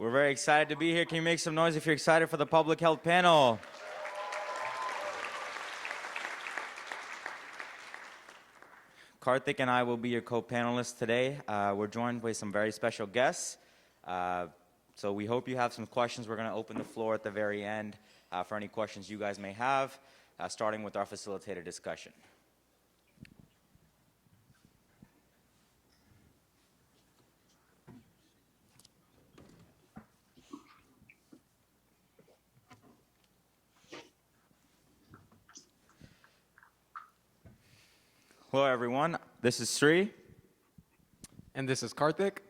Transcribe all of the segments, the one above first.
We're very excited to be here. Can you make some noise if you're excited for the public health panel? Karthik and I will be your co-panelists today. We're joined by some very special guests. So we hope you have some questions. We're going to open the floor at the very end for any questions you guys may have, starting with our facilitated discussion. Hello, everyone. This is Sri. And this is Karthik.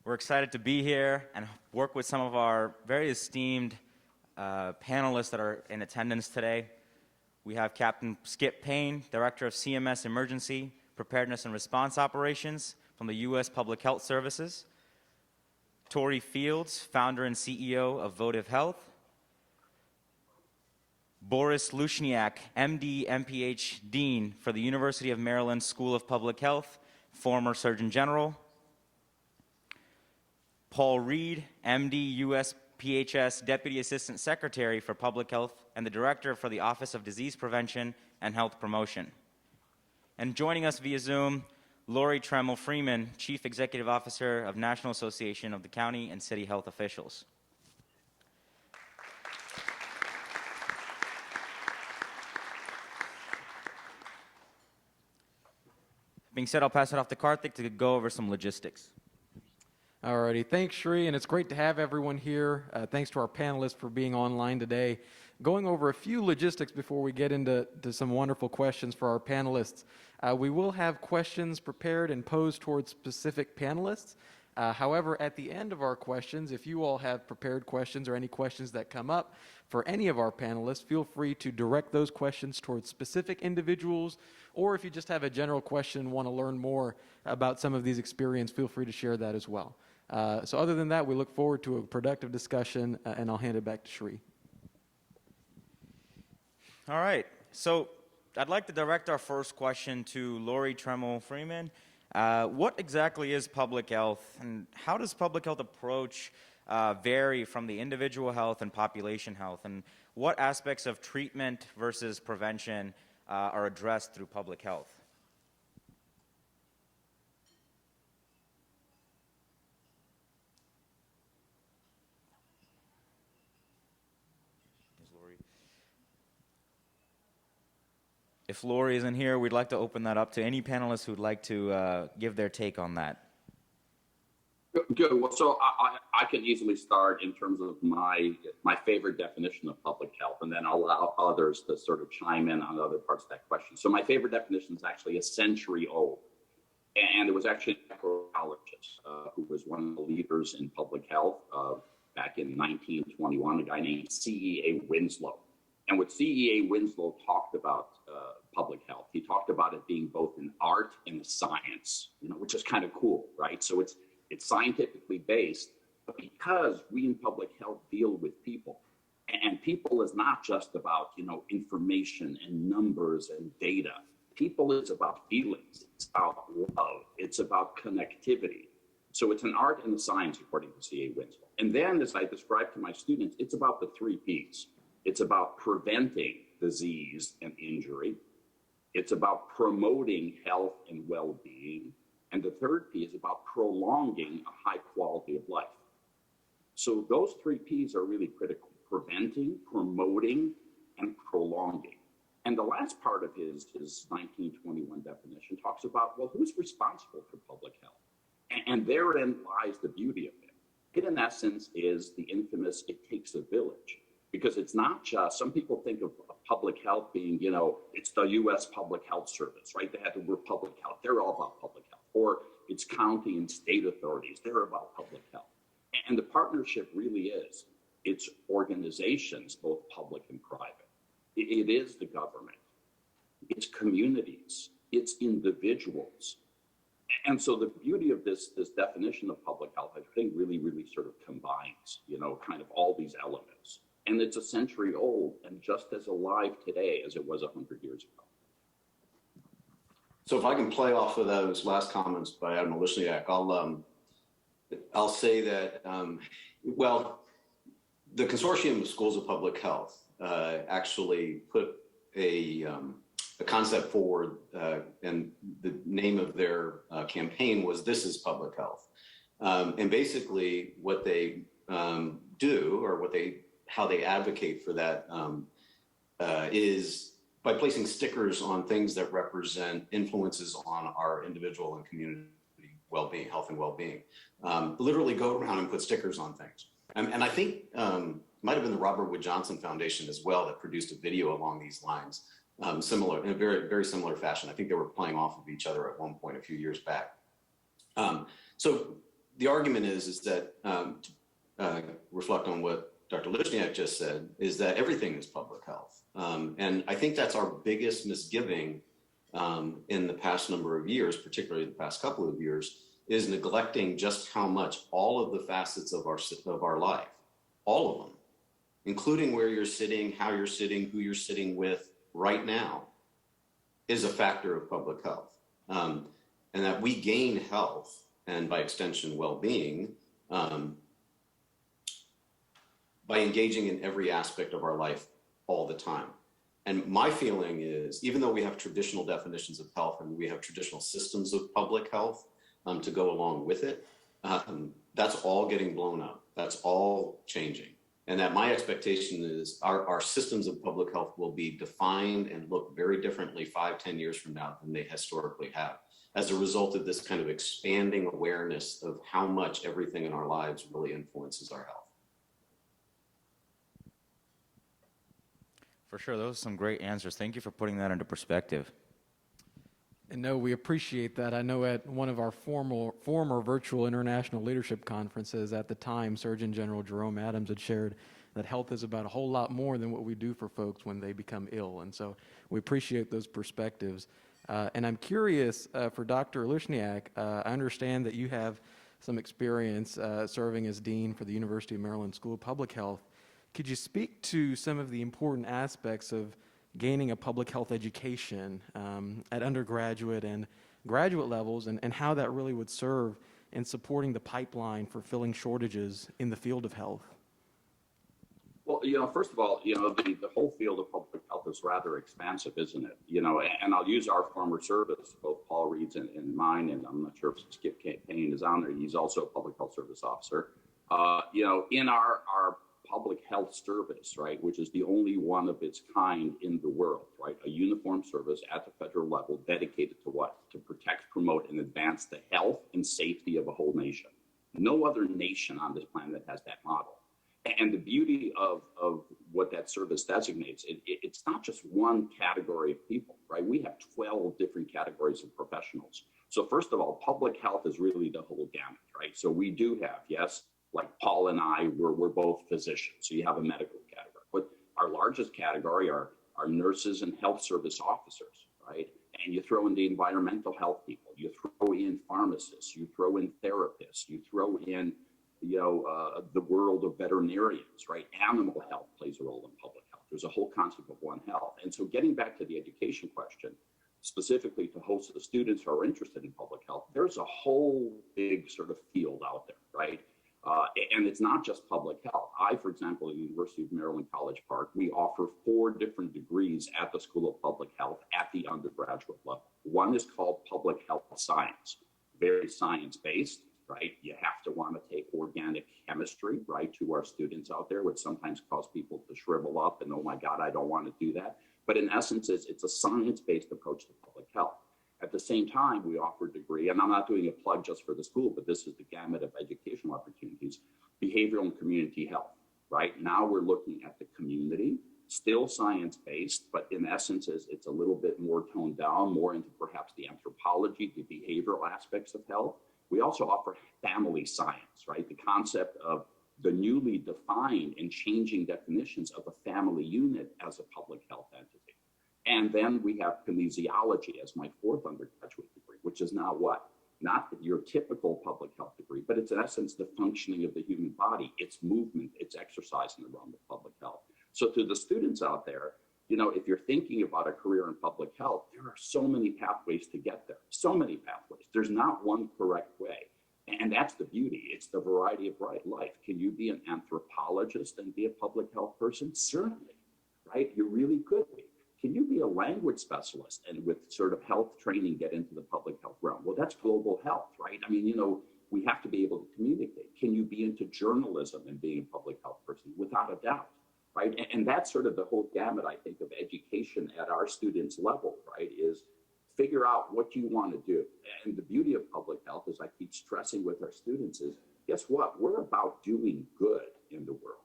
We're excited to be here and work with some of our very esteemed panelists that are in attendance today. We have Captain Skip Payne, Director of CMS Emergency Preparedness and Response Operations from the U.S. Public Health Services. Tori Fields, Founder and CEO of Votive Health. Boris Lushniak, MD, MPH, Dean for the University of Maryland School of Public Health, former Surgeon General. Paul Reed, MD, USPHS Deputy Assistant Secretary for Public Health and the Director for the Office of Disease Prevention and Health Promotion. And joining us via Zoom, Lori Tremmel Freeman, Chief Executive Officer of National Association of the County and City Health Officials. Being said, I'll pass it off to Karthik to go over some logistics. Alrighty, thanks Sri, and it's great to have everyone here. Thanks to our panelists for being online today. Going over a few logistics before we get into some wonderful questions for our panelists. We will have questions prepared and posed towards specific panelists. However, at the end of our questions, if you all have prepared questions or any questions that come up for any of our panelists, feel free to direct those questions towards specific individuals, or if you just have a general question and want to learn more about some of these experiences, feel free to share that as well. So other than that, we look forward to a productive discussion, and I'll hand it back to Sri. All right, so I'd like to direct our first question to Lori Tremmel Freeman. What exactly is public health, and how does public health approach vary from the individual health and population health, and what aspects of treatment versus prevention are addressed through public health? If Lori isn't here, we'd like to open that up to any panelists who'd like to give their take on that. Good. Well, so I can easily start in terms of my favorite definition of public health, and then I'll allow others to sort of chime in on other parts of that question. So my favorite definition is actually a century old, and it was actually a microbiologist who was one of the leaders in public health back in 1921, a guy named C.E.A. Winslow. And what C.E.A. Winslow talked about public health, he talked about it being both an art and a science, which is kind of cool, right? So it's scientifically based, but because we in public health deal with people, and people is not just about, information and numbers and data. People is about feelings, it's about love, it's about connectivity. So it's an art and a science, according to C.A. Winslow. And then, as I describe to my students, it's about the 3 Ps. It's about preventing disease and injury. It's about promoting health and well-being. And the 3rd P is about prolonging a high quality of life. So those 3 Ps are really critical: preventing, promoting, and prolonging. And the last part of his 1921 definition talks about, well, who's responsible for public health? And therein lies the beauty of it. It, in essence, is the infamous, it takes a village. Because it's not just, some people think of public health being, it's the U.S. Public Health Service, right? They have the word public health. They're all about public health. Or it's county and state authorities. They're about public health. And the partnership really is, it's organizations, both public and private. It is the government. It's communities. It's individuals. And so the beauty of this definition of public health, I think, really sort of combines, kind of all these elements. And it's a century old and just as alive today as it was 100 years ago. So if I can play off of those last comments by Admiral Lushniak, I'll say that, well, the Consortium of Schools of Public Health actually put a concept forward, and the name of their campaign was "This is Public Health." And basically, what they do, or how they advocate for that, is by placing stickers on things that represent influences on our individual and community well-being, health and well-being. Literally go around and put stickers on things. And I think might have been the Robert Wood Johnson Foundation as well that produced a video along these lines, similar, in a very, very similar fashion. I think they were playing off of each other at one point a few years back. So the argument is that, reflect on what Dr. Lishniak just said, is that everything is public health. And I think that's our biggest misgiving in the past number of years, particularly the past couple of years, is neglecting just how much all of the facets of our life, all of them, including where you're sitting, how you're sitting, who you're sitting with right now, is a factor of public health. And that we gain health, and by extension, well-being, by engaging in every aspect of our life all the time. And my feeling is, even though we have traditional definitions of health and we have traditional systems of public health to go along with it, that's all getting blown up. That's all changing. And that my expectation is our systems of public health will be defined and look very differently 5-10 years from now than they historically have, as a result of this kind of expanding awareness of how much everything in our lives really influences our health. For sure, those are some great answers. Thank you for putting that into perspective. And no, we appreciate that. I know at one of our former virtual international leadership conferences at the time, Surgeon General Jerome Adams had shared that health is about a whole lot more than what we do for folks when they become ill. And so we appreciate those perspectives. And I'm curious, for Dr. Lishniak, I understand that you have some experience serving as Dean for the University of Maryland School of Public Health. Could you speak to some of the important aspects of gaining a public health education at undergraduate and graduate levels, and how that really would serve in supporting the pipeline for filling shortages in the field of health? Well, first of all, the whole field of public health is rather expansive, isn't it? And I'll use our former service, both Paul Reed's and mine, and I'm not sure if Skip Payne is on there. He's also a public health service officer. In our public health service, right, which is the only one of its kind in the world, right? A uniform service at the federal level dedicated to what? To protect, promote, and advance the health and safety of a whole nation. No other nation on this planet has that model. And the beauty of what that service designates, it's not just one category of people, right? We have 12 different categories of professionals. So first of all, public health is really the whole gamut, right? So we do have, yes, like Paul and I, we're both physicians, so you have a medical category. But our largest category are nurses and health service officers, right? And you throw in the environmental health people, you throw in pharmacists, you throw in therapists, you throw in, the world of veterinarians, right? Animal health plays a role in public health. There's a whole concept of One Health. And so getting back to the education question, specifically to host the students who are interested in public health, there's a whole big sort of field out there, right? And it's not just public health. I, for example, at the University of Maryland College Park, we offer 4 different degrees at the School of Public Health at the undergraduate level. One is called Public Health Science, very science-based, right? You have to want to take organic chemistry, right, to our students out there, which sometimes cause people to shrivel up and, oh my God, I don't want to do that. But in essence, it's a science-based approach to public health. At the same time, we offer a degree, and I'm not doing a plug just for the school, but this is the gamut of educational opportunities, behavioral and community health, right? Now we're looking at the community, still science-based, but in essence, it's a little bit more toned down, more into perhaps the anthropology, the behavioral aspects of health. We also offer family science, right? The concept of the newly defined and changing definitions of a family unit as a public health entity. And then we have kinesiology as my 4th undergraduate degree, which is now what? Not your typical public health degree, but it's in essence the functioning of the human body, its movement, its exercise in the realm of public health. So to the students out there, if you're thinking about a career in public health, there are so many pathways to get there, so many pathways. There's not one correct way. And that's the beauty. It's the variety of life. Can you be an anthropologist and be a public health person? Certainly, right? You really could be. Can you be a language specialist and with sort of health training get into the public health realm? Well, that's global health, right? I mean, we have to be able to communicate. Can you be into journalism and being a public health person? Without a doubt, right? And that's sort of the whole gamut, I think, of education at our students' level, right? Is figure out what you want to do. And the beauty of public health, as I keep stressing with our students, is guess what? We're about doing good in the world.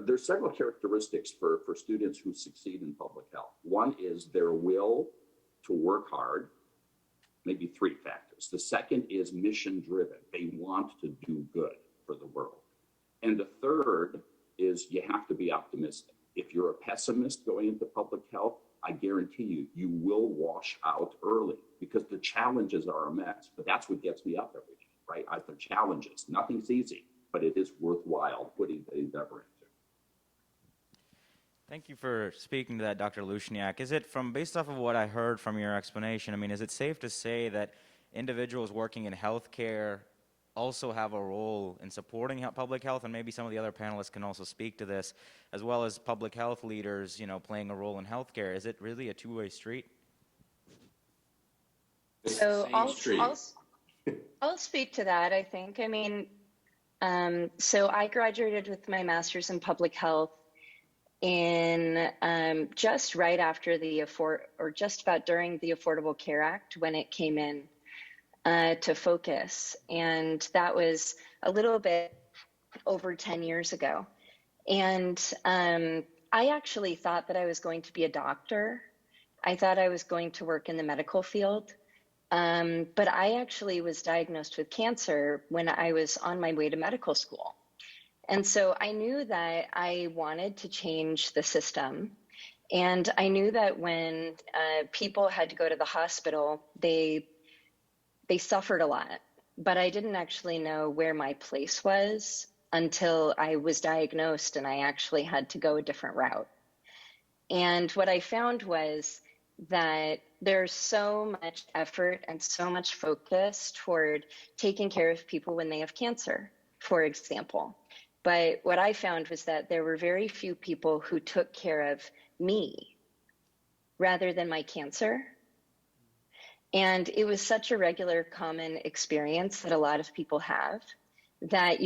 There's several characteristics for students who succeed in public health. One is their will to work hard, maybe three factors. The second is mission driven. They want to do good for the world. And the third is you have to be optimistic. If you're a pessimist going into public health, I guarantee you, you will wash out early because the challenges are immense. But that's what gets me up every day, right? The challenges. Nothing's easy, but it is worthwhile putting the endeavor into. Thank you for speaking to that, Dr. Lushniak. Is it based off of what I heard from your explanation, I mean, is it safe to say that individuals working in healthcare also have a role in supporting public health, and maybe some of the other panelists can also speak to this, as well as public health leaders, playing a role in healthcare? Is it really a two-way street? So I'll speak to that, I think. I mean, so I graduated with my master's in public health in just right after just about during the Affordable Care Act when it came in to focus. And that was a little bit over 10 years ago. And I actually thought that I was going to be a doctor. I thought I was going to work in the medical field. But I actually was diagnosed with cancer when I was on my way to medical school. And so I knew that I wanted to change the system. And I knew that when people had to go to the hospital, they suffered a lot. But I didn't actually know where my place was until I was diagnosed and I actually had to go a different route. And what I found was that there's so much effort and so much focus toward taking care of people when they have cancer, for example. But what I found was that there were very few people who took care of me rather than my cancer. And it was such a regular, common experience that a lot of people have that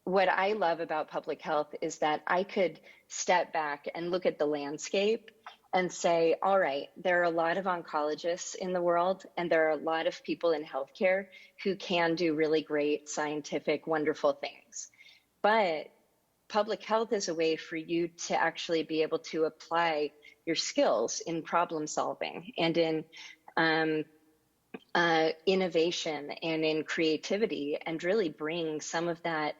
what I love about public health is that I could step back and look at the landscape and say, all right, there are a lot of oncologists in the world, and there are a lot of people in healthcare who can do really great, scientific, wonderful things. But public health is a way for you to actually be able to apply your skills in problem solving and in innovation and in creativity, and really bring some of that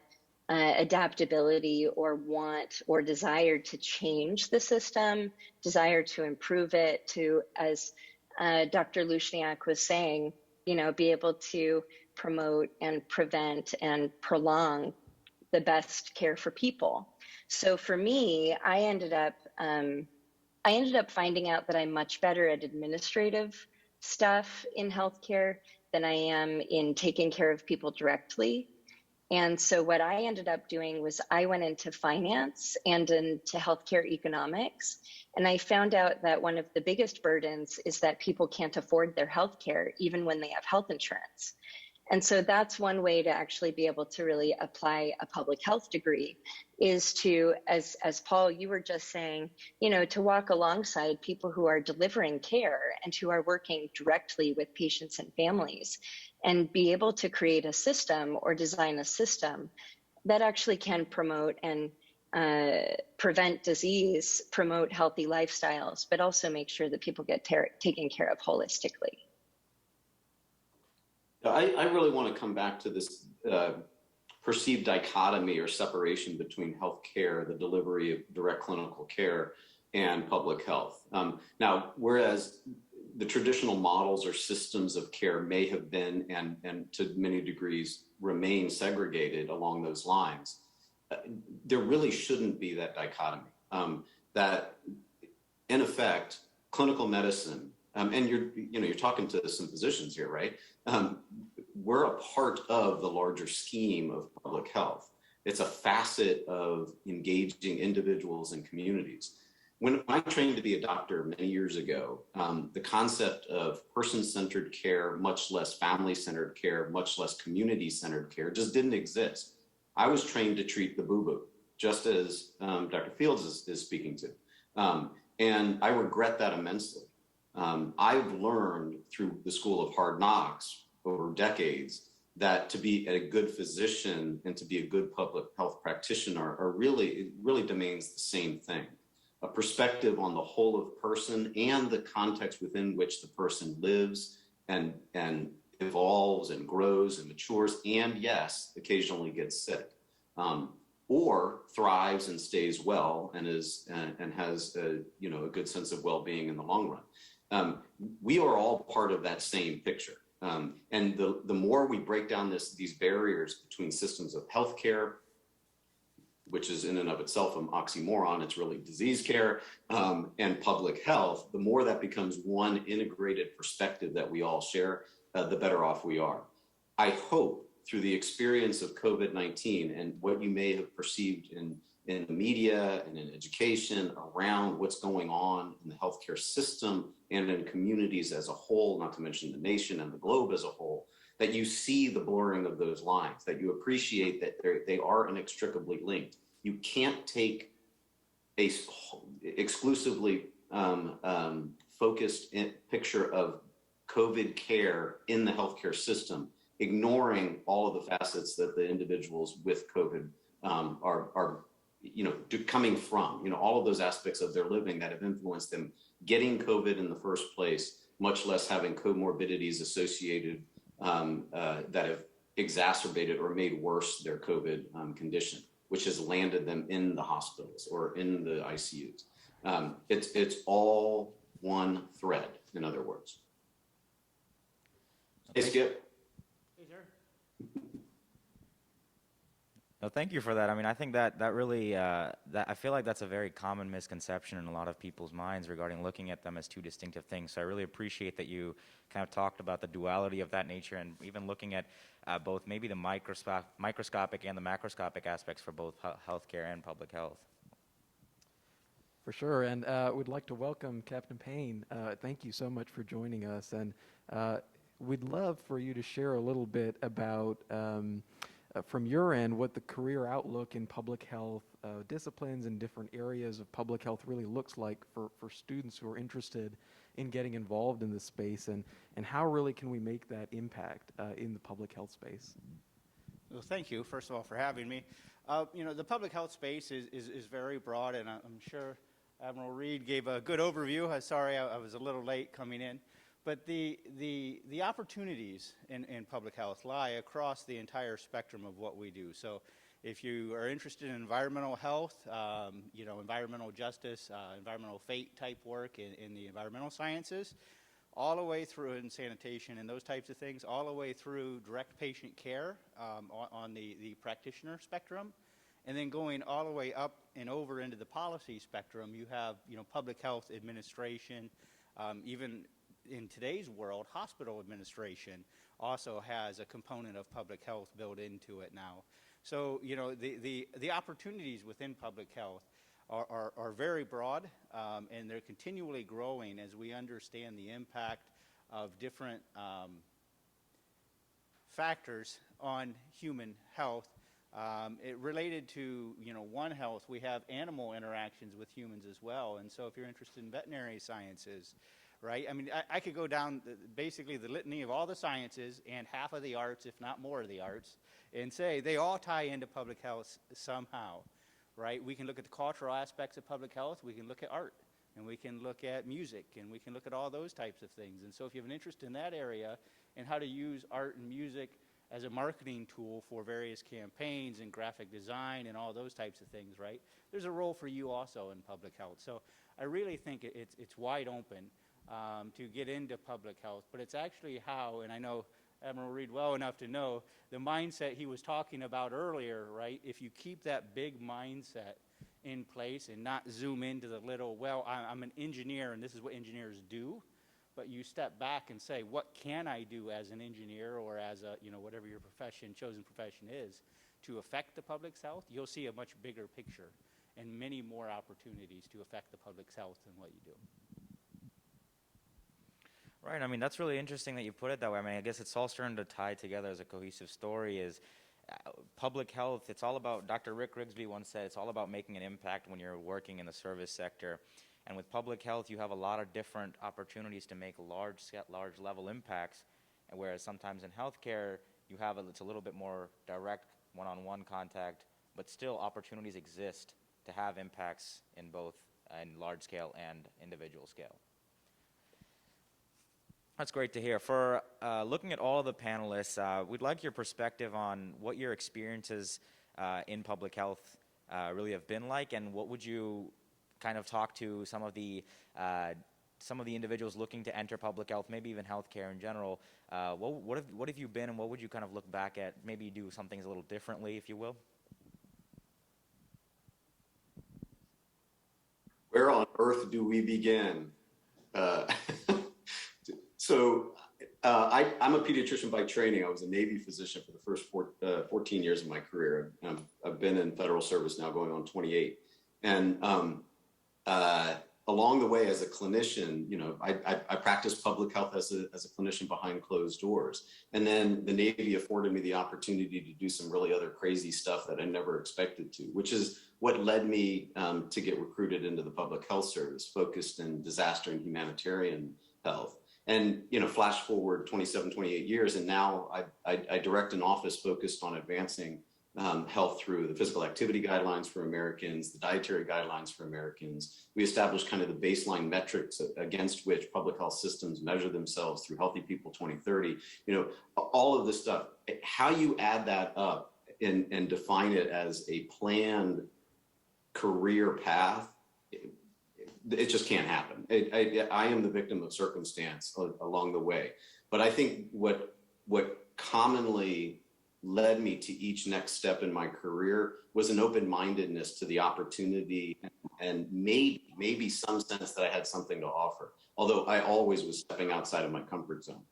adaptability or want or desire to change the system, desire to improve it, to, as Dr. Lushniak was saying, be able to promote and prevent and prolong the best care for people. So for me, I ended up finding out that I'm much better at administrative stuff in healthcare than I am in taking care of people directly. And so what I ended up doing was I went into finance and into healthcare economics. And I found out that one of the biggest burdens is that people can't afford their healthcare even when they have health insurance. And so that's one way to actually be able to really apply a public health degree, is to, as Paul, you were just saying, to walk alongside people who are delivering care and who are working directly with patients and families, and be able to create a system or design a system that actually can promote and prevent disease, promote healthy lifestyles, but also make sure that people get taken care of holistically. I really want to come back to this perceived dichotomy or separation between healthcare, the delivery of direct clinical care, and public health. Now, whereas the traditional models or systems of care may have been and to many degrees remain segregated along those lines, there really shouldn't be that dichotomy. That, in effect, clinical medicine, and you're talking to some physicians here, right? we're a part of the larger scheme of public health. It's a facet of engaging individuals and communities. When I trained to be a doctor many years ago, the concept of person-centered care, much less family-centered care, much less community-centered care, just didn't exist. I was trained to treat the boo-boo, just as Dr. Fields is speaking to. And I regret that immensely. I've learned through the School of Hard Knocks over decades that to be a good physician and to be a good public health practitioner it really demands the same thing. A perspective on the whole of person and the context within which the person lives and evolves and grows and matures, and yes, occasionally gets sick, or thrives and stays well and has a good sense of well-being in the long run. We are all part of that same picture. And the more we break down these barriers between systems of healthcare, which is in and of itself an oxymoron, it's really disease care, and public health, the more that becomes one integrated perspective that we all share, the better off we are. I hope through the experience of COVID-19 and what you may have perceived in the media and in education around what's going on in the healthcare system and in communities as a whole, not to mention the nation and the globe as a whole, that you see the blurring of those lines, that you appreciate that they are inextricably linked. You can't take a exclusively focused picture of COVID care in the healthcare system, ignoring all of the facets that the individuals with COVID are coming from, all of those aspects of their living that have influenced them getting COVID in the first place, much less having comorbidities associated that have exacerbated or made worse their COVID condition, which has landed them in the hospitals or in the ICUs. It's all one thread, in other words. Hey, Skip. Hey, sir. No, thank you for that. I mean, I think that really, I feel like that's a very common misconception in a lot of people's minds regarding looking at them as two distinctive things. So I really appreciate that you kind of talked about the duality of that nature and even looking at both maybe the microscopic and the macroscopic aspects for both healthcare and public health. For sure, and we'd like to welcome Captain Payne. Thank you so much for joining us, and we'd love for you to share a little bit about, from your end, what the career outlook in public health disciplines and different areas of public health really looks like for students who are interested in getting involved in this space, and how really can we make that impact in the public health space? Well, thank you, first of all, for having me. The public health space is very broad, and I'm sure Admiral Reed gave a good overview. Sorry, I was a little late coming in. But the opportunities in public health lie across the entire spectrum of what we do. So if you are interested in environmental health, environmental justice, environmental fate type work in the environmental sciences, all the way through in sanitation and those types of things, all the way through direct patient care on the practitioner spectrum, and then going all the way up and over into the policy spectrum, you have public health administration, even in today's world, hospital administration also has a component of public health built into it now. So, the opportunities within public health are very broad, and they're continually growing as we understand the impact of different factors on human health. It related to, One Health, we have animal interactions with humans as well. And so if you're interested in veterinary sciences, right? I mean, I could go down basically the litany of all the sciences and half of the arts, if not more of the arts, and say they all tie into public health somehow, right? We can look at the cultural aspects of public health, we can look at art, and we can look at music, and we can look at all those types of things. And so if you have an interest in that area and how to use art and music as a marketing tool for various campaigns and graphic design and all those types of things, right? There's a role for you also in public health. So I really think it's wide open to get into public health, but it's actually how, and I know Admiral Reed well enough to know, the mindset he was talking about earlier, right? If you keep that big mindset in place and not zoom into the little, well, I'm an engineer and this is what engineers do, but you step back and say, what can I do as an engineer or as a, whatever your chosen profession is, to affect the public's health, you'll see a much bigger picture and many more opportunities to affect the public's health than what you do. Right. I mean, that's really interesting that you put it that way. I mean, I guess it's all starting to tie together as a cohesive story. Is public health, it's all about, Dr. Rick Grigsby once said, it's all about making an impact when you're working in the service sector. And with public health, you have a lot of different opportunities to make large level impacts. And whereas sometimes in healthcare, it's a little bit more direct one-on-one contact, but still opportunities exist to have impacts in both in large scale and individual scale. That's great to hear. For looking at all of the panelists, we'd like your perspective on what your experiences in public health really have been like, and what would you kind of talk to some of the individuals looking to enter public health, maybe even healthcare in general. What have you been, and what would you kind of look back at? Maybe do some things a little differently, if you will. Where on earth do we begin? I'm a pediatrician by training. I was a Navy physician for the first 14 years of my career. I've been in federal service now going on 28. And along the way as a clinician, I practiced public health as a clinician behind closed doors. And then the Navy afforded me the opportunity to do some really other crazy stuff that I never expected to, which is what led me to get recruited into the public health service, focused in disaster and humanitarian health. And, flash forward 27, 28 years, and now I direct an office focused on advancing health through the physical activity guidelines for Americans, the dietary guidelines for Americans. We established kind of the baseline metrics against which public health systems measure themselves through Healthy People 2030. All of this stuff, how you add that up and define it as a planned career path, it just can't happen. I am the victim of circumstance along the way. But I think what commonly led me to each next step in my career was an open-mindedness to the opportunity and maybe some sense that I had something to offer, although I always was stepping outside of my comfort zone.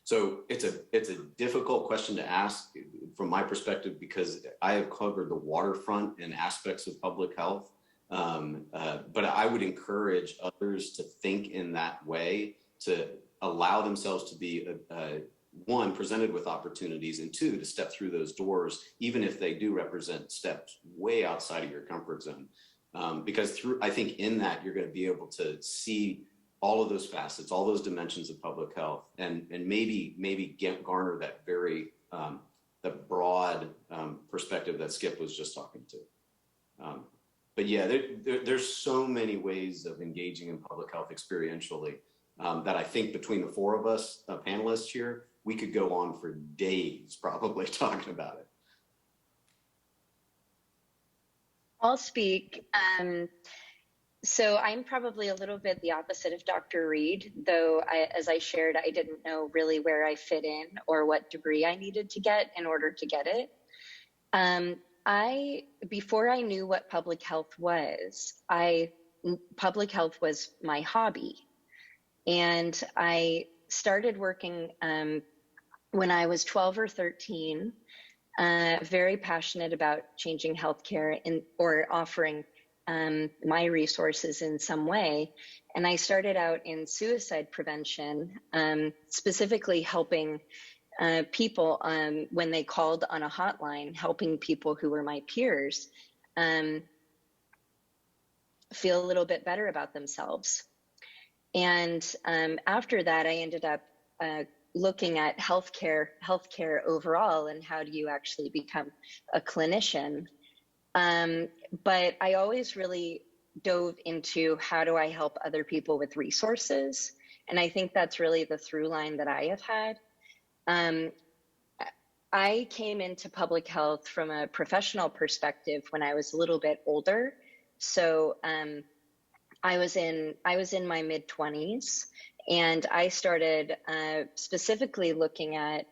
So it's a difficult question to ask from my perspective, because I have covered the waterfront and aspects of public health. But I would encourage others to think in that way, to allow themselves to be, one, presented with opportunities, and two, to step through those doors, even if they do represent steps way outside of your comfort zone. Because I think in that, you're going to be able to see all of those facets, all those dimensions of public health, and maybe garner that very, the broad perspective that Skip was just talking to. But yeah, there's so many ways of engaging in public health experientially that I think between the four of us panelists here, we could go on for days probably talking about it. I'll speak. So I'm probably a little bit the opposite of Dr. Reed, though as I shared, I didn't know really where I fit in or what degree I needed to get in order to get it. Before I knew what public health was, public health was my hobby. And I started working when I was 12 or 13, very passionate about changing healthcare or offering my resources in some way. And I started out in suicide prevention, specifically helping people when they called on a hotline, helping people who were my peers feel a little bit better about themselves. And after that, I ended up looking at healthcare overall, and how do you actually become a clinician. But I always really dove into how do I help other people with resources. And I think that's really the through line that I have had. I came into public health from a professional perspective when I was a little bit older. So I was in my mid-20s, and I started specifically looking at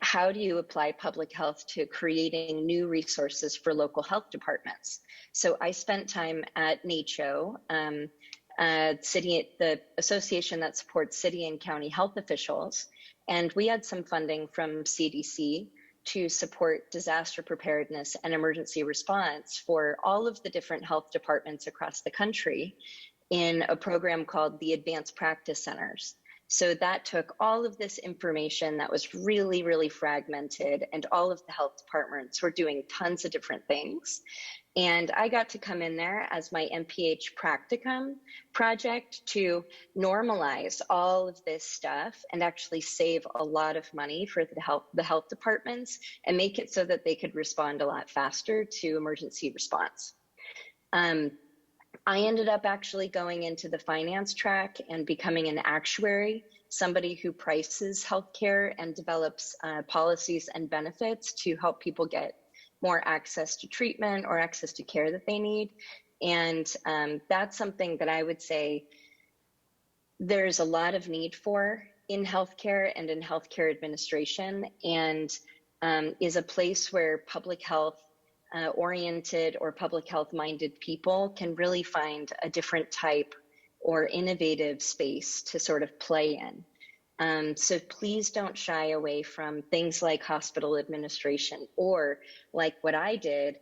how do you apply public health to creating new resources for local health departments. So I spent time at NACHO the association that supports city and county health officials. And we had some funding from CDC to support disaster preparedness and emergency response for all of the different health departments across the country in a program called the Advanced Practice Centers. So that took all of this information that was really, really fragmented, and all of the health departments were doing tons of different things. And I got to come in there as my MPH practicum project to normalize all of this stuff and actually save a lot of money for the health departments and make it so that they could respond a lot faster to emergency response. I ended up actually going into the finance track and becoming an actuary, somebody who prices healthcare and develops policies and benefits to help people get more access to treatment or access to care that they need. And that's something that I would say there's a lot of need for in healthcare and in healthcare administration, and is a place where public health oriented or public health minded people can really find a different type or innovative space to sort of play in. So please don't shy away from things like hospital administration, or like what I did,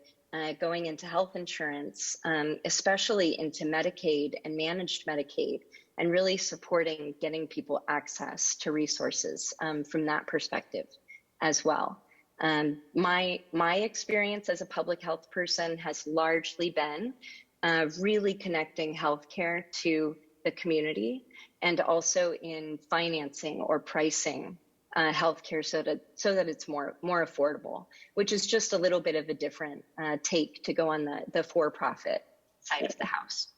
going into health insurance, especially into Medicaid and managed Medicaid, and really supporting getting people access to resources from that perspective as well. My experience as a public health person has largely been really connecting healthcare to the community, and also in financing or pricing healthcare so that it's more affordable, which is just a little bit of a different take to go on the for-profit side of the house.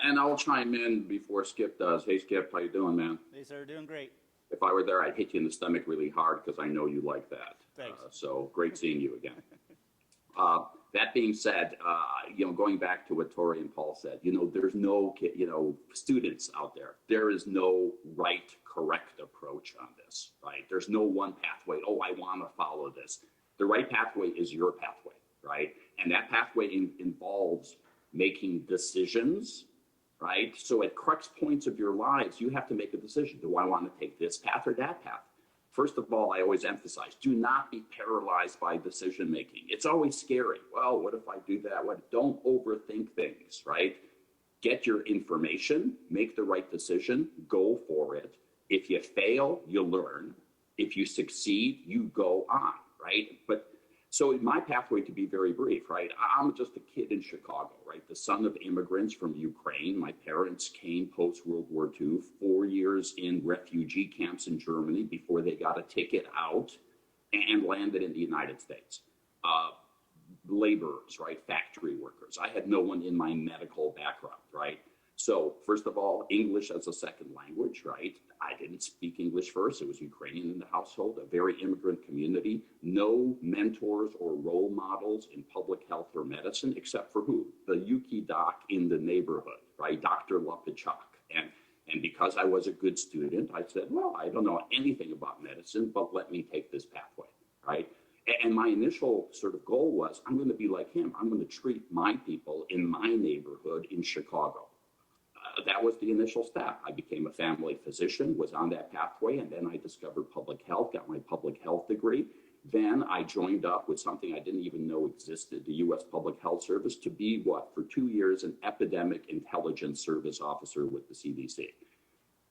And I'll chime in before Skip does. Hey, Skip, how you doing, man? Hey, sir, doing great. If I were there, I'd hit you in the stomach really hard because I know you like that. Thanks. So great seeing you again. That being said, going back to what Tori and Paul said, there's no, students out there. There is no right, correct approach on this, right? There's no one pathway. Oh, I want to follow this. The right pathway is your pathway, right? And that pathway involves making decisions, right? So at crux points of your lives, you have to make a decision. Do I want to take this path or that path? First of all, I always emphasize, do not be paralyzed by decision making. It's always scary. Well, what if I do that? Don't overthink things, right? Get your information, make the right decision, go for it. If you fail, you learn. If you succeed, you go on, right? But so my pathway, to be very brief, right? I'm just a kid in Chicago, right? The son of immigrants from Ukraine. My parents came post-World War II, 4 years in refugee camps in Germany before they got a ticket out and landed in the United States. Laborers, right? Factory workers. I had no one in my medical background, right? So first of all, English as a second language, right? I didn't speak English first. It was Ukrainian in the household, a very immigrant community. No mentors or role models in public health or medicine, except for who? The Yuki doc in the neighborhood, right? Dr. Lapachak. And because I was a good student, I said, well, I don't know anything about medicine, but let me take this pathway, right? And my initial sort of goal was, I'm going to be like him. I'm going to treat my people in my neighborhood in Chicago. That was the initial step. I became a family physician, was on that pathway, and then I discovered public health, got my public health degree. Then I joined up with something I didn't even know existed, the U.S. Public Health Service, to be for 2 years, an epidemic intelligence service officer with the CDC.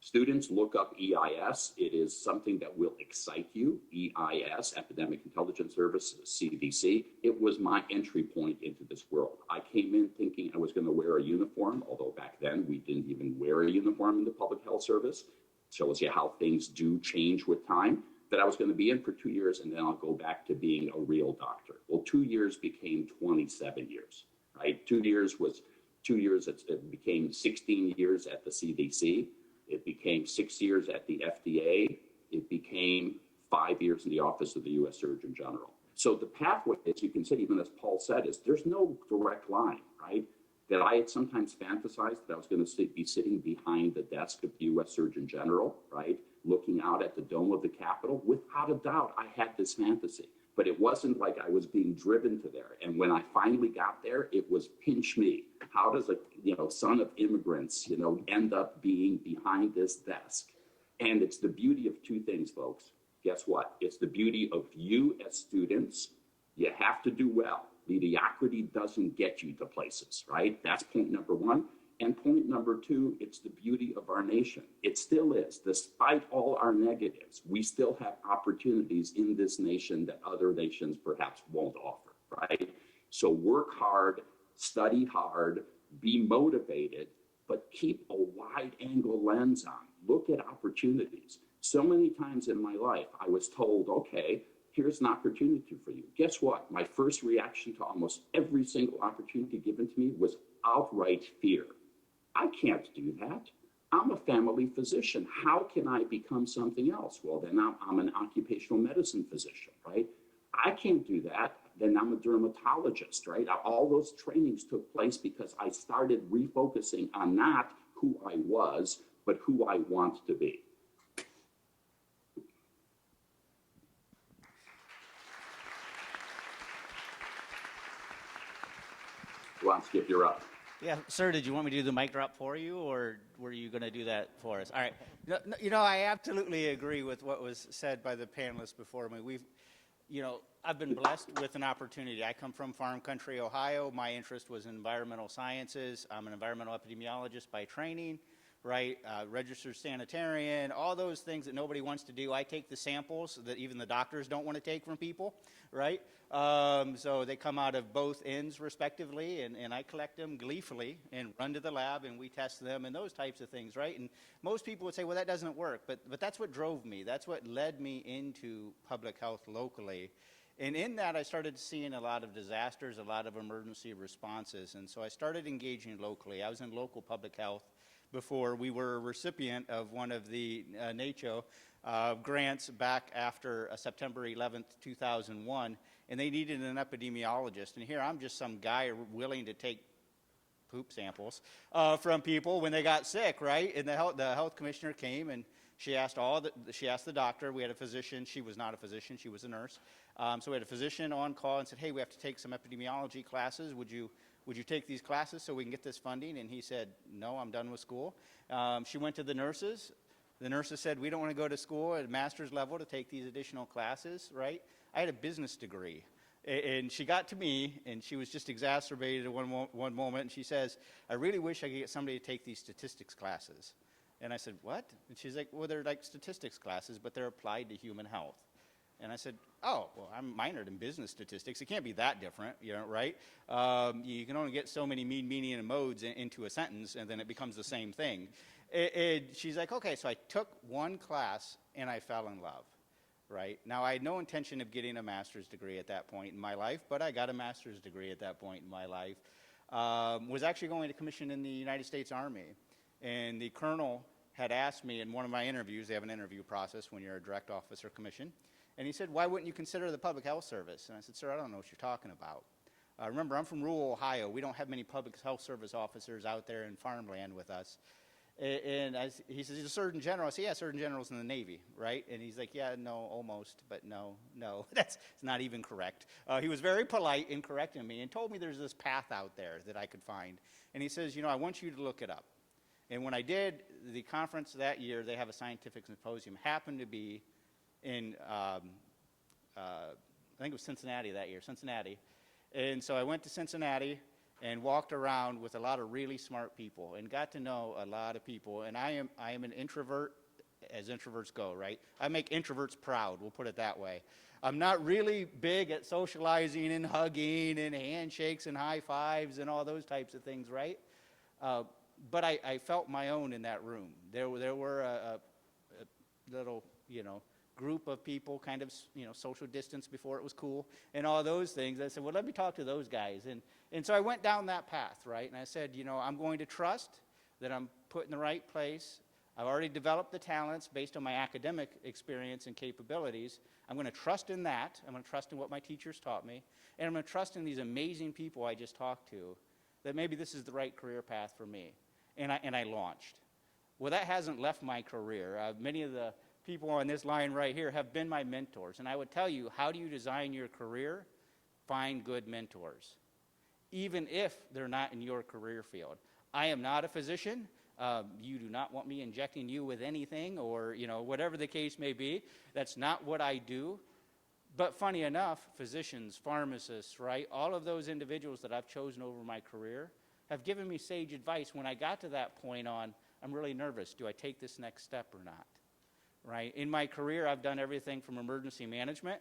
Students, look up EIS. It is something that will excite you. EIS, Epidemic Intelligence Service, CDC. It was my entry point into this world. I came in thinking I was going to wear a uniform, although back then we didn't even wear a uniform in the Public Health Service. Shows you how things do change with time. That I was going to be in for 2 years, and then I'll go back to being a real doctor. Well, 2 years became 27 years, right? 2 years was 2 years. It became 16 years at the CDC. It became 6 years at the FDA. It became 5 years in the Office of the U.S. Surgeon General. So the pathway, as you can see, even as Paul said, is there's no direct line, right? That I had sometimes fantasized that I was going to be sitting behind the desk of the U.S. Surgeon General, right? Looking out at the dome of the Capitol. Without a doubt, I had this fantasy. but it wasn't like I was being driven to there. And when I finally got there, it was pinch me. How does a son of immigrants end up being behind this desk? And it's the beauty of two things, folks. Guess what? It's the beauty of you as students. You have to do well. Mediocrity doesn't get you to places, right? That's point number one. And point number two, it's the beauty of our nation. It still is. Despite all our negatives, we still have opportunities in this nation that other nations perhaps won't offer, right? So work hard, study hard, be motivated, but keep a wide angle lens on. Look at opportunities. So many times in my life, I was told, okay, here's an opportunity for you. Guess what? My first reaction to almost every single opportunity given to me was outright fear. I can't do that. I'm a family physician. How can I become something else? Well, then I'm an occupational medicine physician, right? I can't do that. Then I'm a dermatologist, right? All those trainings took place because I started refocusing on not who I was, but who I want to be. Go on, Skip, you're up. Yeah, sir, did you want me to do the mic drop for you, or were you going to do that for us? All right. I absolutely agree with what was said by the panelists before me. I've been blessed with an opportunity. I come from farm country, Ohio. My interest was in environmental sciences. I'm an environmental epidemiologist by training, right? Registered sanitarian, all those things that nobody wants to do. I take the samples that even the doctors don't want to take from people, right? So they come out of both ends respectively, and I collect them gleefully and run to the lab and we test them and those types of things, right? And most people would say, well, that doesn't work, but that's what drove me. That's what led me into public health locally. And in that, I started seeing a lot of disasters, a lot of emergency responses, and so I started engaging locally. I was in local public health before. We were a recipient of one of the NACHO grants back after September 11th, 2001, and they needed an epidemiologist. And here I'm just some guy willing to take poop samples from people when they got sick, right? And the health commissioner came and she asked the doctor. We had a physician. She was not a physician. She was a nurse. So we had a physician on call and said, hey, we have to take some epidemiology classes. Would you take these classes so we can get this funding? And he said, no, I'm done with school. She went to the nurses. The nurses said, we don't want to go to school at a master's level to take these additional classes, right? I had a business degree. And she got to me, and she was just exacerbated at one moment, and she says, I really wish I could get somebody to take these statistics classes. And I said, what? And she's like, well, they're like statistics classes, but they're applied to human health. And I said, oh, well, I'm minored in business statistics. It can't be that different, right? You can only get so many mean, median, and modes into a sentence, and then it becomes the same thing. And she's like, okay, so I took one class, and I fell in love, right? Now, I had no intention of getting a master's degree at that point in my life, but I got a master's degree at that point in my life. Was actually going to commission in the United States Army, and the colonel had asked me in one of my interviews, they have an interview process when you're a direct officer commission, and he said, why wouldn't you consider the public health service? And I said, sir, I don't know what you're talking about. Remember, I'm from rural Ohio. We don't have many public health service officers out there in farmland with us. And he says, he's a Surgeon General. I said, yeah, Surgeon General's in the Navy, right? And he's like, yeah, no, almost, but no, that's not even correct. He was very polite in correcting me and told me there's this path out there that I could find. And he says, I want you to look it up. And when I did, the conference that year, they have a scientific symposium, happened to be in, I think it was Cincinnati that year, Cincinnati. And so I went to Cincinnati and walked around with a lot of really smart people and got to know a lot of people. And I am an introvert, as introverts go, right? I make introverts proud, we'll put it that way. I'm not really big at socializing and hugging and handshakes and high fives and all those types of things, right? But I felt my own in that room. There were a little, group of people, kind of, social distance before it was cool, and all those things. I said, well, let me talk to those guys. And so I went down that path, right? And I said, I'm going to trust that I'm put in the right place. I've already developed the talents based on my academic experience and capabilities. I'm going to trust in that. I'm going to trust in what my teachers taught me. And I'm going to trust in these amazing people I just talked to, that maybe this is the right career path for me. And I launched. Well, that hasn't left my career. Many of the people on this line right here have been my mentors. And I would tell you, how do you design your career? Find good mentors, even if they're not in your career field. I am not a physician. You do not want me injecting you with anything, or whatever the case may be. That's not what I do. But funny enough, physicians, pharmacists, right, all of those individuals that I've chosen over my career have given me sage advice when I got to that point on, I'm really nervous. Do I take this next step or not? Right? In my career, I've done everything from emergency management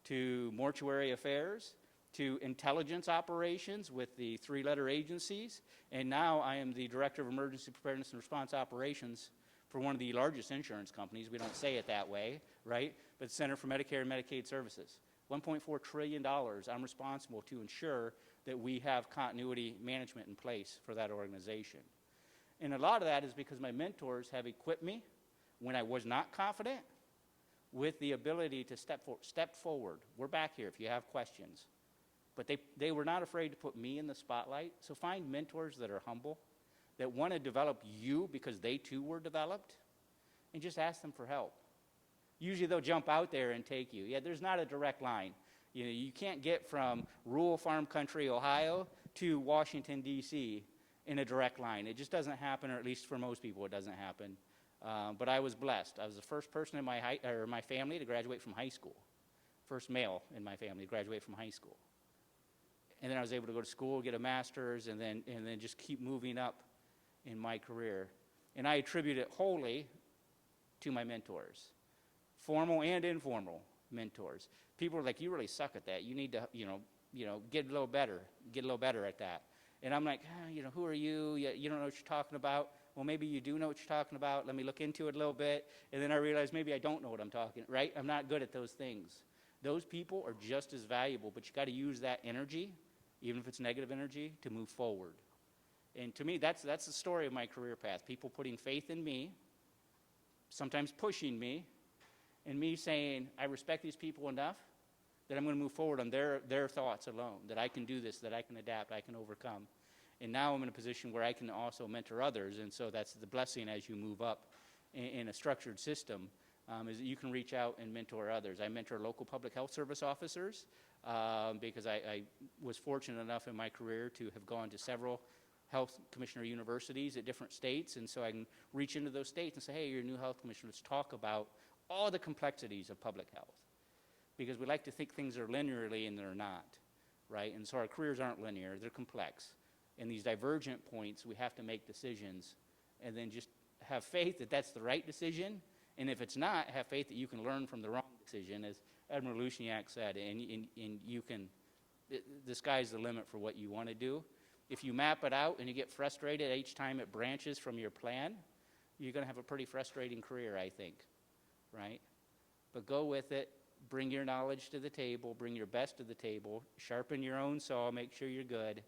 to mortuary affairs to intelligence operations with the 3-letter agencies. And now I am the Director of Emergency Preparedness and Response Operations for one of the largest insurance companies. We don't say it that way, right? But Center for Medicare and Medicaid Services. $1.4 trillion I'm responsible to ensure that we have continuity management in place for that organization. And a lot of that is because my mentors have equipped me when I was not confident with the ability to step forward. We're back here if you have questions. But they were not afraid to put me in the spotlight. So find mentors that are humble, that want to develop you because they too were developed, and just ask them for help. Usually they'll jump out there and take you. Yeah, there's not a direct line. You can't get from rural farm country, Ohio, to Washington, D.C. in a direct line. It just doesn't happen, or at least for most people it doesn't happen. But I was blessed. I was the first person in my family to graduate from high school. First male in my family to graduate from high school. And then I was able to go to school, get a master's, and then just keep moving up in my career. And I attribute it wholly to my mentors, formal and informal mentors. People are like, you really suck at that. You need to, get a little better at that. And I'm like, who are you? You don't know what you're talking about. Well, maybe you do know what you're talking about. Let me look into it a little bit. And then I realized maybe I don't know what I'm talking, right? I'm not good at those things. Those people are just as valuable, but you got to use that energy, even if it's negative energy, to move forward. And to me, that's the story of my career path. People putting faith in me, sometimes pushing me, and me saying, I respect these people enough that I'm going to move forward on their thoughts alone, that I can do this, that I can adapt, I can overcome. And now I'm in a position where I can also mentor others, and so that's the blessing as you move up in a structured system, is that you can reach out and mentor others. I mentor local public health service officers because I was fortunate enough in my career to have gone to several health commissioner universities at different states, and so I can reach into those states and say, hey, you're a new health commissioner, let's talk about all the complexities of public health. Because we like to think things are linearly, and they're not, right? And so our careers aren't linear, they're complex. And these divergent points, we have to make decisions and then just have faith that that's the right decision. And if it's not, have faith that you can learn from the wrong decision, as Admiral Lushniak said, and you can, the sky's the limit for what you want to do. If you map it out and you get frustrated each time it branches from your plan, you're going to have a pretty frustrating career, I think, right? But go with it, bring your knowledge to the table, bring your best to the table, sharpen your own saw, make sure you're good,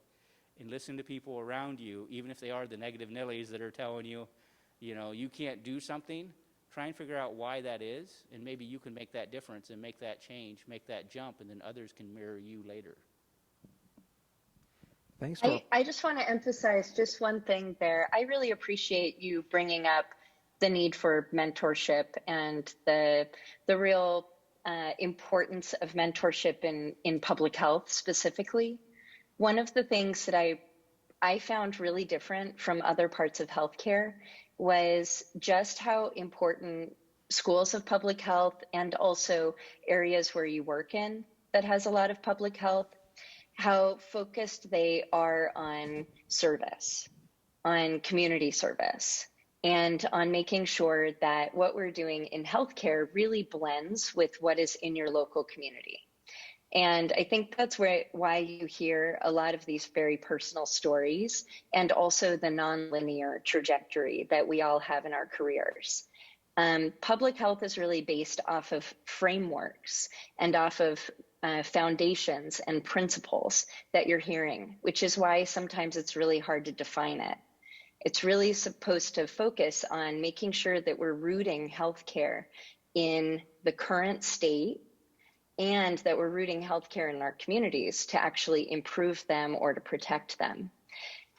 and listen to people around you, even if they are the negative Nillies that are telling you, you can't do something. Try and figure out why that is, and maybe you can make that difference and make that change, make that jump, and then others can mirror you later. Thanks. I just want to emphasize just one thing there. I really appreciate you bringing up the need for mentorship and the real importance of mentorship in public health specifically. One of the things that I found really different from other parts of healthcare was just how important schools of public health and also areas where you work in that has a lot of public health, how focused they are on service, on community service, and on making sure that what we're doing in healthcare really blends with what is in your local community. And I think that's why you hear a lot of these very personal stories, and also the nonlinear trajectory that we all have in our careers. Public health is really based off of frameworks and off of foundations and principles that you're hearing, which is why sometimes it's really hard to define it. It's really supposed to focus on making sure that we're rooting healthcare in the current state, and that we're rooting healthcare in our communities to actually improve them or to protect them.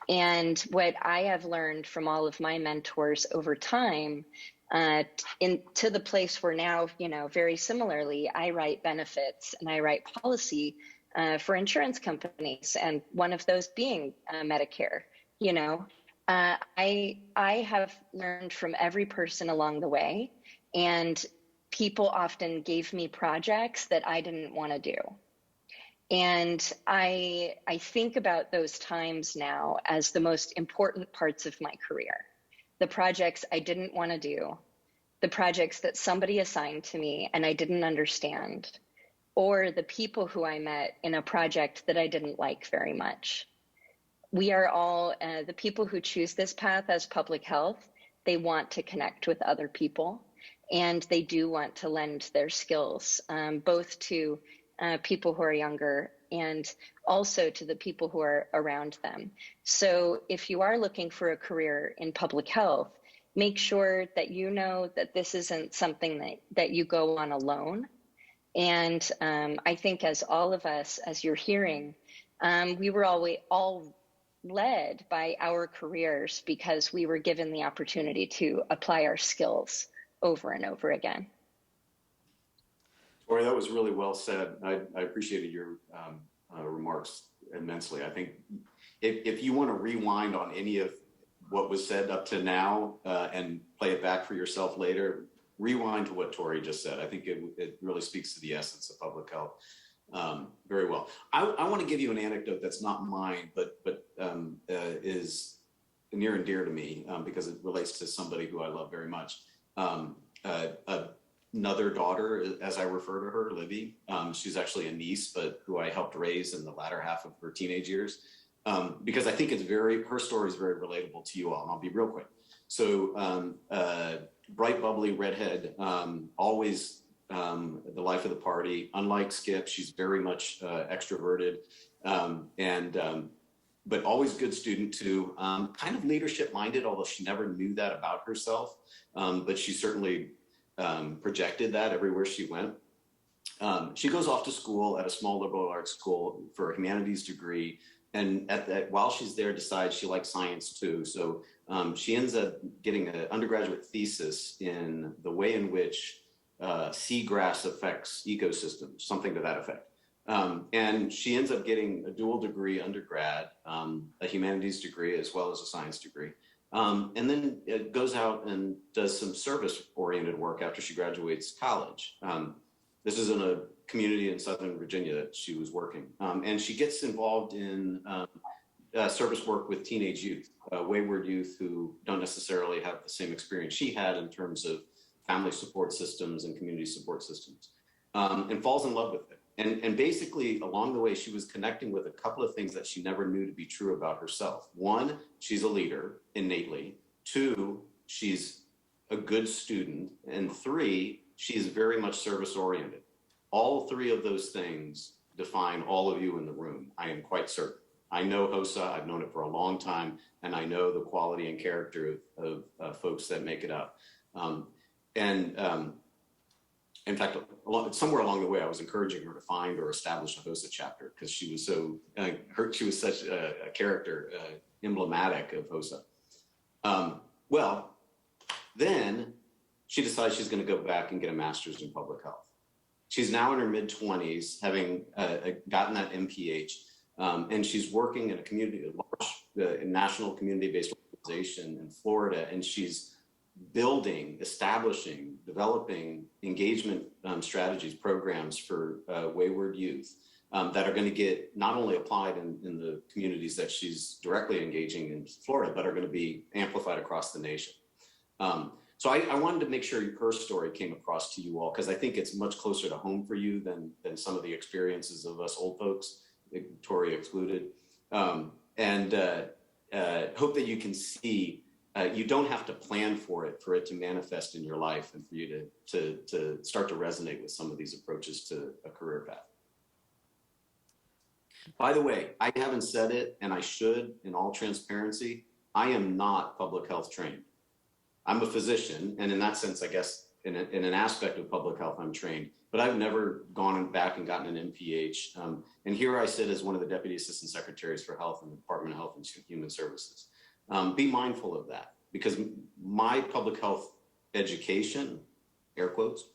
And what I have learned from all of my mentors over time to the place where now, very similarly, I write benefits and I write policy for insurance companies, and one of those being Medicare. I have learned from every person along the way, and people often gave me projects that I didn't want to do. And I think about those times now as the most important parts of my career. The projects I didn't want to do, the projects that somebody assigned to me and I didn't understand, or the people who I met in a project that I didn't like very much. We are all, the people who choose this path as public health, they want to connect with other people, and they do want to lend their skills, both to people who are younger and also to the people who are around them. So if you are looking for a career in public health, make sure that you know that this isn't something that you go on alone. And I think as all of us, as you're hearing, we were all led by our careers because we were given the opportunity to apply our skills over and over again. Tori, that was really well said. I appreciated your remarks immensely. I think if you want to rewind on any of what was said up to now and play it back for yourself later, rewind to what Tori just said. I think it really speaks to the essence of public health very well. I want to give you an anecdote that's not mine, but is near and dear to me because it relates to somebody who I love very much. Another daughter, as I refer to her, Libby. She's actually a niece, but who I helped raise in the latter half of her teenage years. Because I think her story is very relatable to you all, and I'll be real quick. So bright, bubbly redhead, always the life of the party. Unlike Skip, she's very much extroverted, but always good student too. Kind of leadership minded, although she never knew that about herself, but she certainly projected that everywhere she went. She goes off to school at a small liberal arts school for a humanities degree. And while she's there, decides she likes science too. So she ends up getting an undergraduate thesis in the way in which seagrass affects ecosystems, something to that effect. And she ends up getting a dual degree undergrad, a humanities degree as well as a science degree. And then it goes out and does some service-oriented work after she graduates college. This is in a community in Southern Virginia that she was working. And she gets involved in service work with teenage youth, wayward youth who don't necessarily have the same experience she had in terms of family support systems and community support systems, and falls in love with it. And basically, along the way, she was connecting with a couple of things that she never knew to be true about herself. One, she's a leader innately. Two, she's a good student. And three, she's very much service-oriented. All three of those things define all of you in the room, I am quite certain. I know HOSA, I've known it for a long time, and I know the quality and character of folks that make it up. In fact, somewhere along the way, I was encouraging her to find or establish a HOSA chapter because she was she was such a character emblematic of HOSA. Well, then she decides she's going to go back and get a master's in public health. She's now in her mid-20s, having gotten that MPH, and she's working in a large national community-based organization in Florida, and she's building, establishing, developing engagement strategies, programs for wayward youth that are going to get not only applied in the communities that she's directly engaging in Florida, but are going to be amplified across the nation. So I wanted to make sure her story came across to you all, because I think it's much closer to home for you than some of the experiences of us old folks, Tori excluded. And hope that you can see you don't have to plan for it to manifest in your life and for you to start to resonate with some of these approaches to a career path. By the way, I haven't said it, and I should, in all transparency, I am not public health trained. I'm a physician, and in that sense, I guess, in an aspect of public health, I'm trained, but I've never gone back and gotten an MPH. And here I sit as one of the Deputy Assistant Secretaries for Health in the Department of Health and Human Services. Be mindful of that, because my public health education, air quotes,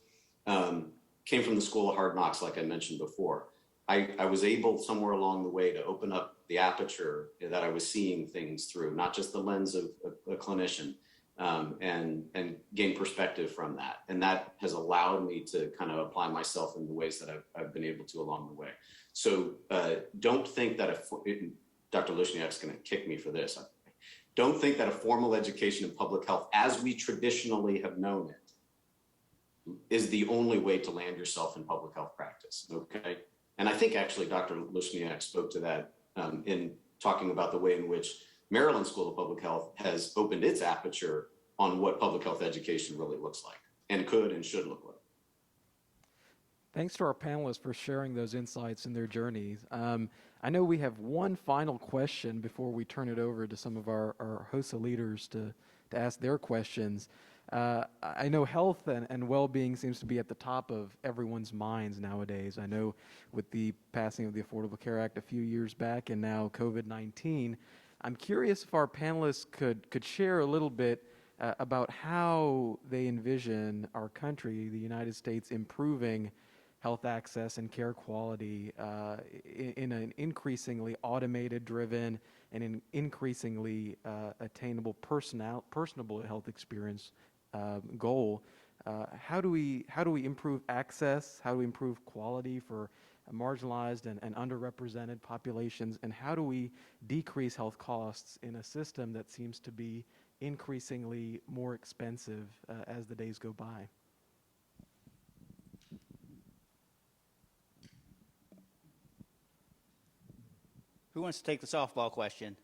came from the School of Hard Knocks, like I mentioned before. I was able somewhere along the way to open up the aperture that I was seeing things through, not just the lens of a clinician, and gain perspective from that. And that has allowed me to kind of apply myself in the ways that I've been able to along the way. So don't think that Dr. Lushniak's going to kick me for this. Don't think that a formal education in public health, as we traditionally have known it, is the only way to land yourself in public health practice, okay? And I think actually Dr. Lushniak spoke to that in talking about the way in which Maryland School of Public Health has opened its aperture on what public health education really looks like and could and should look like. Thanks to our panelists for sharing those insights and their journeys. I know we have one final question before we turn it over to some of our HOSA leaders to ask their questions. I know health and well-being seems to be at the top of everyone's minds nowadays. I know with the passing of the Affordable Care Act a few years back and now COVID-19, I'm curious if our panelists could share a little bit about how they envision our country, the United States, improving health access and care quality in an increasingly automated driven and an increasingly attainable personable health experience goal. How do we improve access? How do we improve quality for marginalized and underrepresented populations? And how do we decrease health costs in a system that seems to be increasingly more expensive as the days go by? Who wants to take the softball question?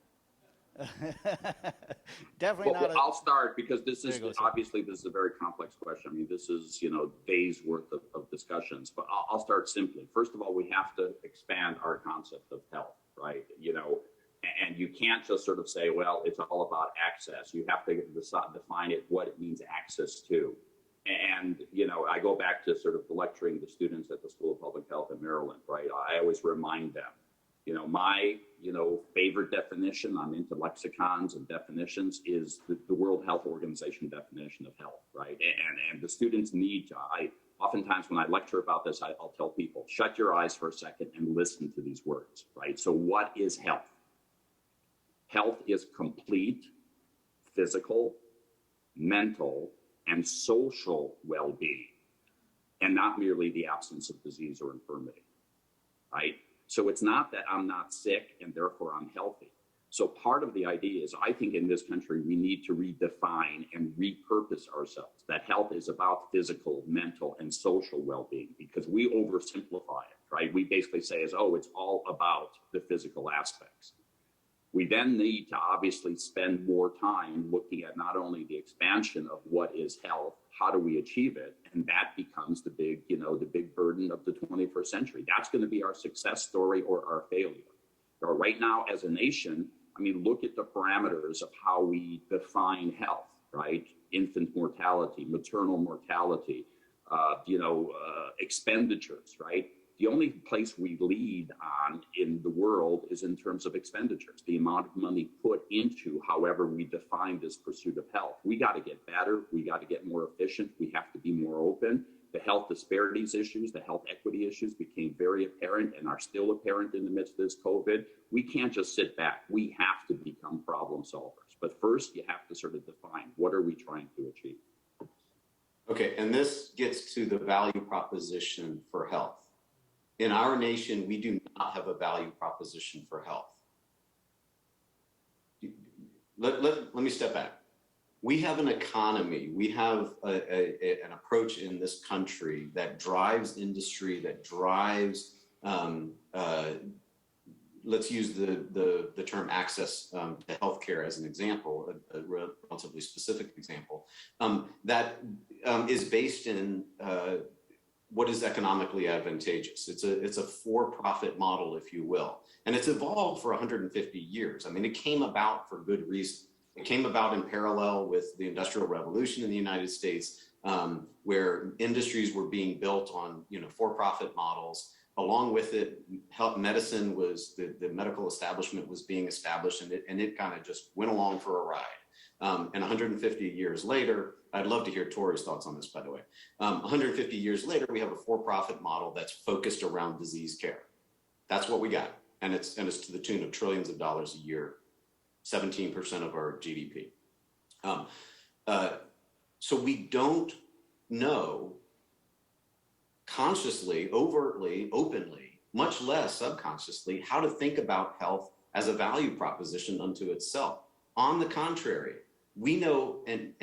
Definitely Well, not. I'll start because this is obviously a very complex question. I mean, this is, days worth of discussions, but I'll start simply. First of all, we have to expand our concept of health, right? And you can't just sort of say, well, it's all about access. You have to define it, what it means access to. And, I go back to sort of lecturing the students at the School of Public Health in Maryland, right? I always remind them, my, favorite definition, I'm into lexicons and definitions, is the World Health Organization definition of health, right? And the students need to, oftentimes when I lecture about this, I'll tell people, shut your eyes for a second and listen to these words, right? So what is health? Health is complete physical, mental, and social well-being, and not merely the absence of disease or infirmity, right? So it's not that I'm not sick and therefore I'm healthy. So part of the idea is, I think in this country, we need to redefine and repurpose ourselves, that health is about physical, mental, and social well-being, because we oversimplify it, right? We basically say it's all about the physical aspects. We then need to obviously spend more time looking at not only the expansion of what is health, how do we achieve it? And that becomes the big burden of the 21st century. That's going to be our success story or our failure. Or right now as a nation, look at the parameters of how we define health, right? Infant mortality, maternal mortality, expenditures, right? The only place we lead on in the world is in terms of expenditures, the amount of money put into however we define this pursuit of health. We got to get better. We got to get more efficient. We have to be more open. The health disparities issues, the health equity issues became very apparent and are still apparent in the midst of this COVID. We can't just sit back. We have to become problem solvers. But first, you have to sort of define, what are we trying to achieve? Okay, and this gets to the value proposition for health. In our nation, we do not have a value proposition for health. Let me step back. We have an economy. We have an approach in this country that drives industry, that drives, let's use the term access to healthcare as an example, a relatively specific example, that is based in what is economically advantageous. It's a for-profit model, if you will. And it's evolved for 150 years. It came about for good reason. It came about in parallel with the Industrial Revolution in the United States, where industries were being built on for-profit models. Along with it, health medicine was, the medical establishment was being established, and it kind of just went along for a ride. And 150 years later, I'd love to hear Tori's thoughts on this, by the way. 150 years later, we have a for-profit model that's focused around disease care. That's what we got. And it's to the tune of trillions of dollars a year, 17% of our GDP. So we don't know consciously, overtly, openly, much less subconsciously, how to think about health as a value proposition unto itself. On the contrary, we know, and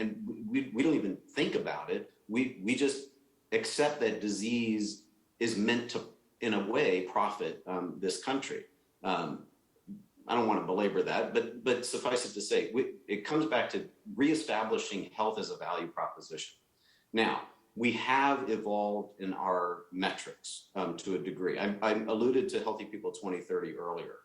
we don't even think about it. We just accept that disease is meant to, in a way, profit this country. I don't want to belabor that, but suffice it to say, it comes back to reestablishing health as a value proposition. Now, we have evolved in our metrics to a degree. I alluded to Healthy People 2030 earlier.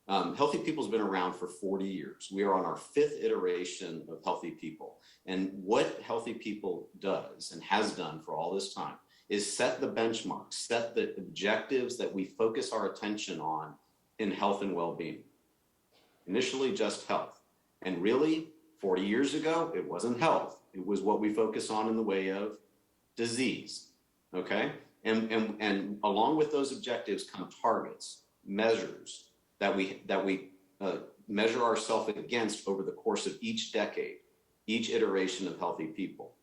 Healthy People's been around for 40 years. We are on our 5th iteration of Healthy People. And what Healthy People does and has done for all this time is set the benchmarks, set the objectives that we focus our attention on in health and well-being. Initially just health. And really, 40 years ago, it wasn't health. It was what we focus on in the way of disease, okay? And along with those objectives come targets, measures that we measure ourselves against over the course of each decade, each iteration of Healthy People.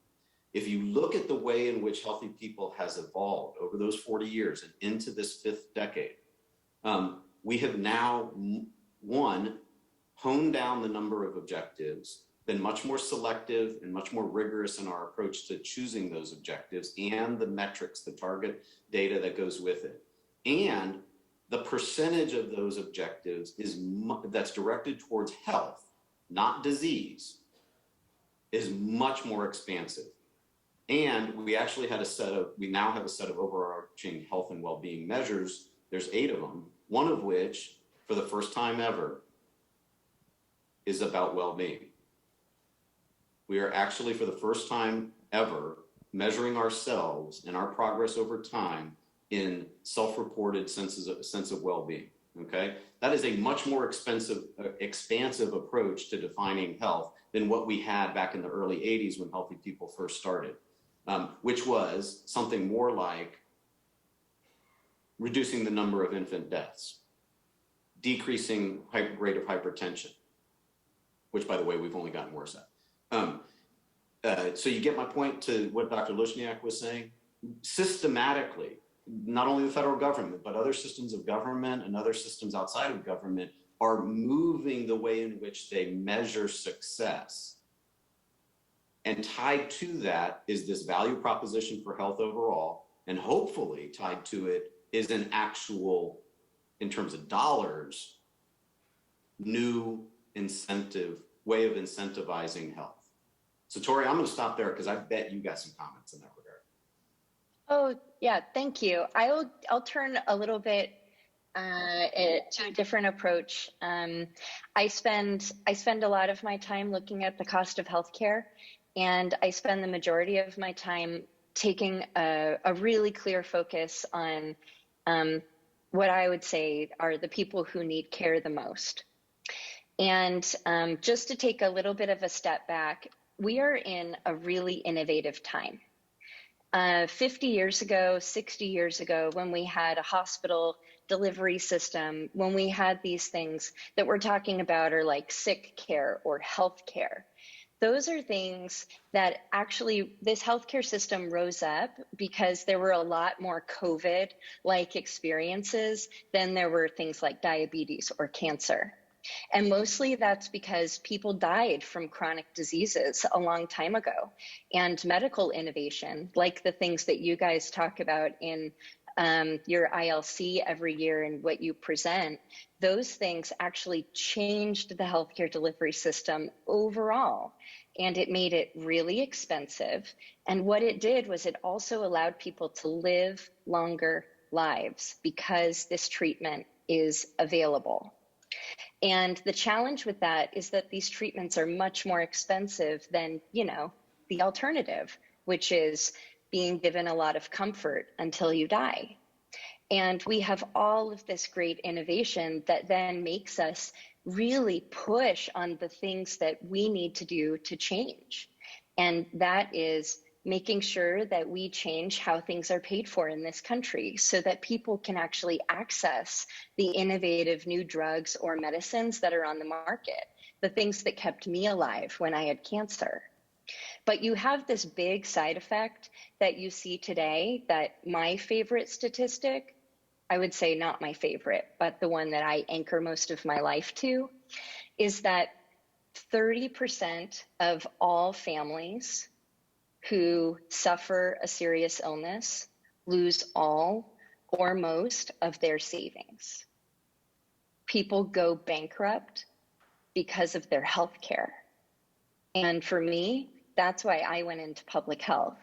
If you look at the way in which Healthy People has evolved over those 40 years and into this 5th decade, we have now, one, honed down the number of objectives, been much more selective and much more rigorous in our approach to choosing those objectives and the metrics, the target data that goes with it. And the percentage of those objectives that's directed towards health, not disease, is much more expansive. And we actually we now have a set of overarching health and well-being measures. There's 8 of them, one of which, for the first time ever, is about well-being. We are actually, for the first time ever, measuring ourselves and our progress over time in self-reported sense of well-being, okay? That is a much more expansive approach to defining health than what we had back in the early 80s when Healthy People first started, which was something more like reducing the number of infant deaths, decreasing rate of hypertension, which, by the way, we've only gotten worse at. So you get my point to what Dr. Lushniak was saying. Systematically, not only the federal government, but other systems of government and other systems outside of government are moving the way in which they measure success. And tied to that is this value proposition for health overall, and hopefully tied to it is an actual, in terms of dollars, new incentive, way of incentivizing health. So Tori, I'm going to stop there because I bet you got some comments in that regard. Oh, yeah, thank you. I'll turn a little bit to a different approach. I spend a lot of my time looking at the cost of healthcare, and I spend the majority of my time taking a really clear focus on what I would say are the people who need care the most. And just to take a little bit of a step back, we are in a really innovative time. 50 years ago, 60 years ago, when we had a hospital delivery system, when we had these things that we're talking about are like sick care or health care, those are things that actually this healthcare system rose up because there were a lot more COVID-like experiences than there were things like diabetes or cancer. And mostly that's because people died from chronic diseases a long time ago. And medical innovation, like the things that you guys talk about in your ILC every year and what you present, those things actually changed the healthcare delivery system overall. And it made it really expensive. And what it did was it also allowed people to live longer lives because this treatment is available. And the challenge with that is that these treatments are much more expensive than, the alternative, which is being given a lot of comfort until you die. And we have all of this great innovation that then makes us really push on the things that we need to do to change. And that is making sure that we change how things are paid for in this country so that people can actually access the innovative new drugs or medicines that are on the market, the things that kept me alive when I had cancer. But you have this big side effect that you see today that my favorite statistic, I would say not my favorite, but the one that I anchor most of my life to, is that 30% of all families who suffer a serious illness lose all or most of their savings. People go bankrupt because of their health care. And for me, that's why I went into public health,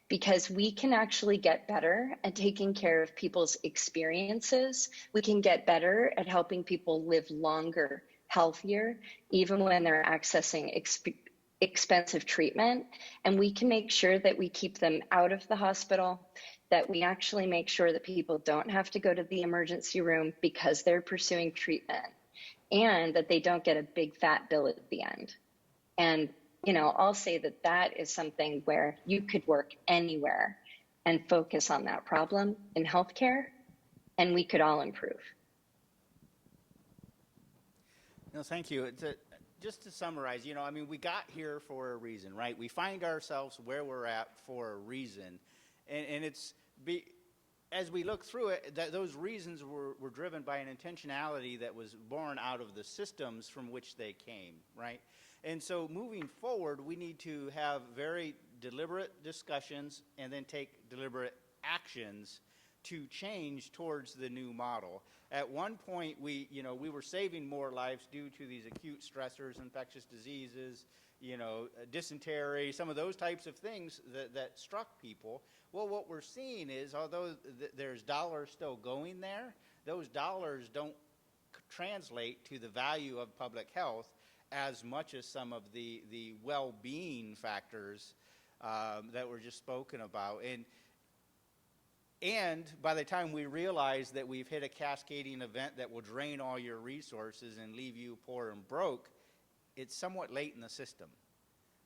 because we can actually get better at taking care of people's experiences. We can get better at helping people live longer, healthier, even when they're accessing expensive treatment. And we can make sure that we keep them out of the hospital, that we actually make sure that people don't have to go to the emergency room because they're pursuing treatment, and that they don't get a big fat bill at the end. And I'll say that that is something where you could work anywhere and focus on that problem in healthcare, and we could all improve. No, thank you. Just to summarize, we got here for a reason, right? We find ourselves where we're at for a reason. And as we look through it, those reasons were driven by an intentionality that was born out of the systems from which they came, right? And so moving forward, we need to have very deliberate discussions and then take deliberate actions to change towards the new model. At one point, we were saving more lives due to these acute stressors, infectious diseases, dysentery, some of those types of things that struck people. Well, what we're seeing is, although there's dollars still going there, those dollars don't translate to the value of public health as much as some of the well-being factors that were just spoken about. And by the time we realize that we've hit a cascading event that will drain all your resources and leave you poor and broke, it's somewhat late in the system,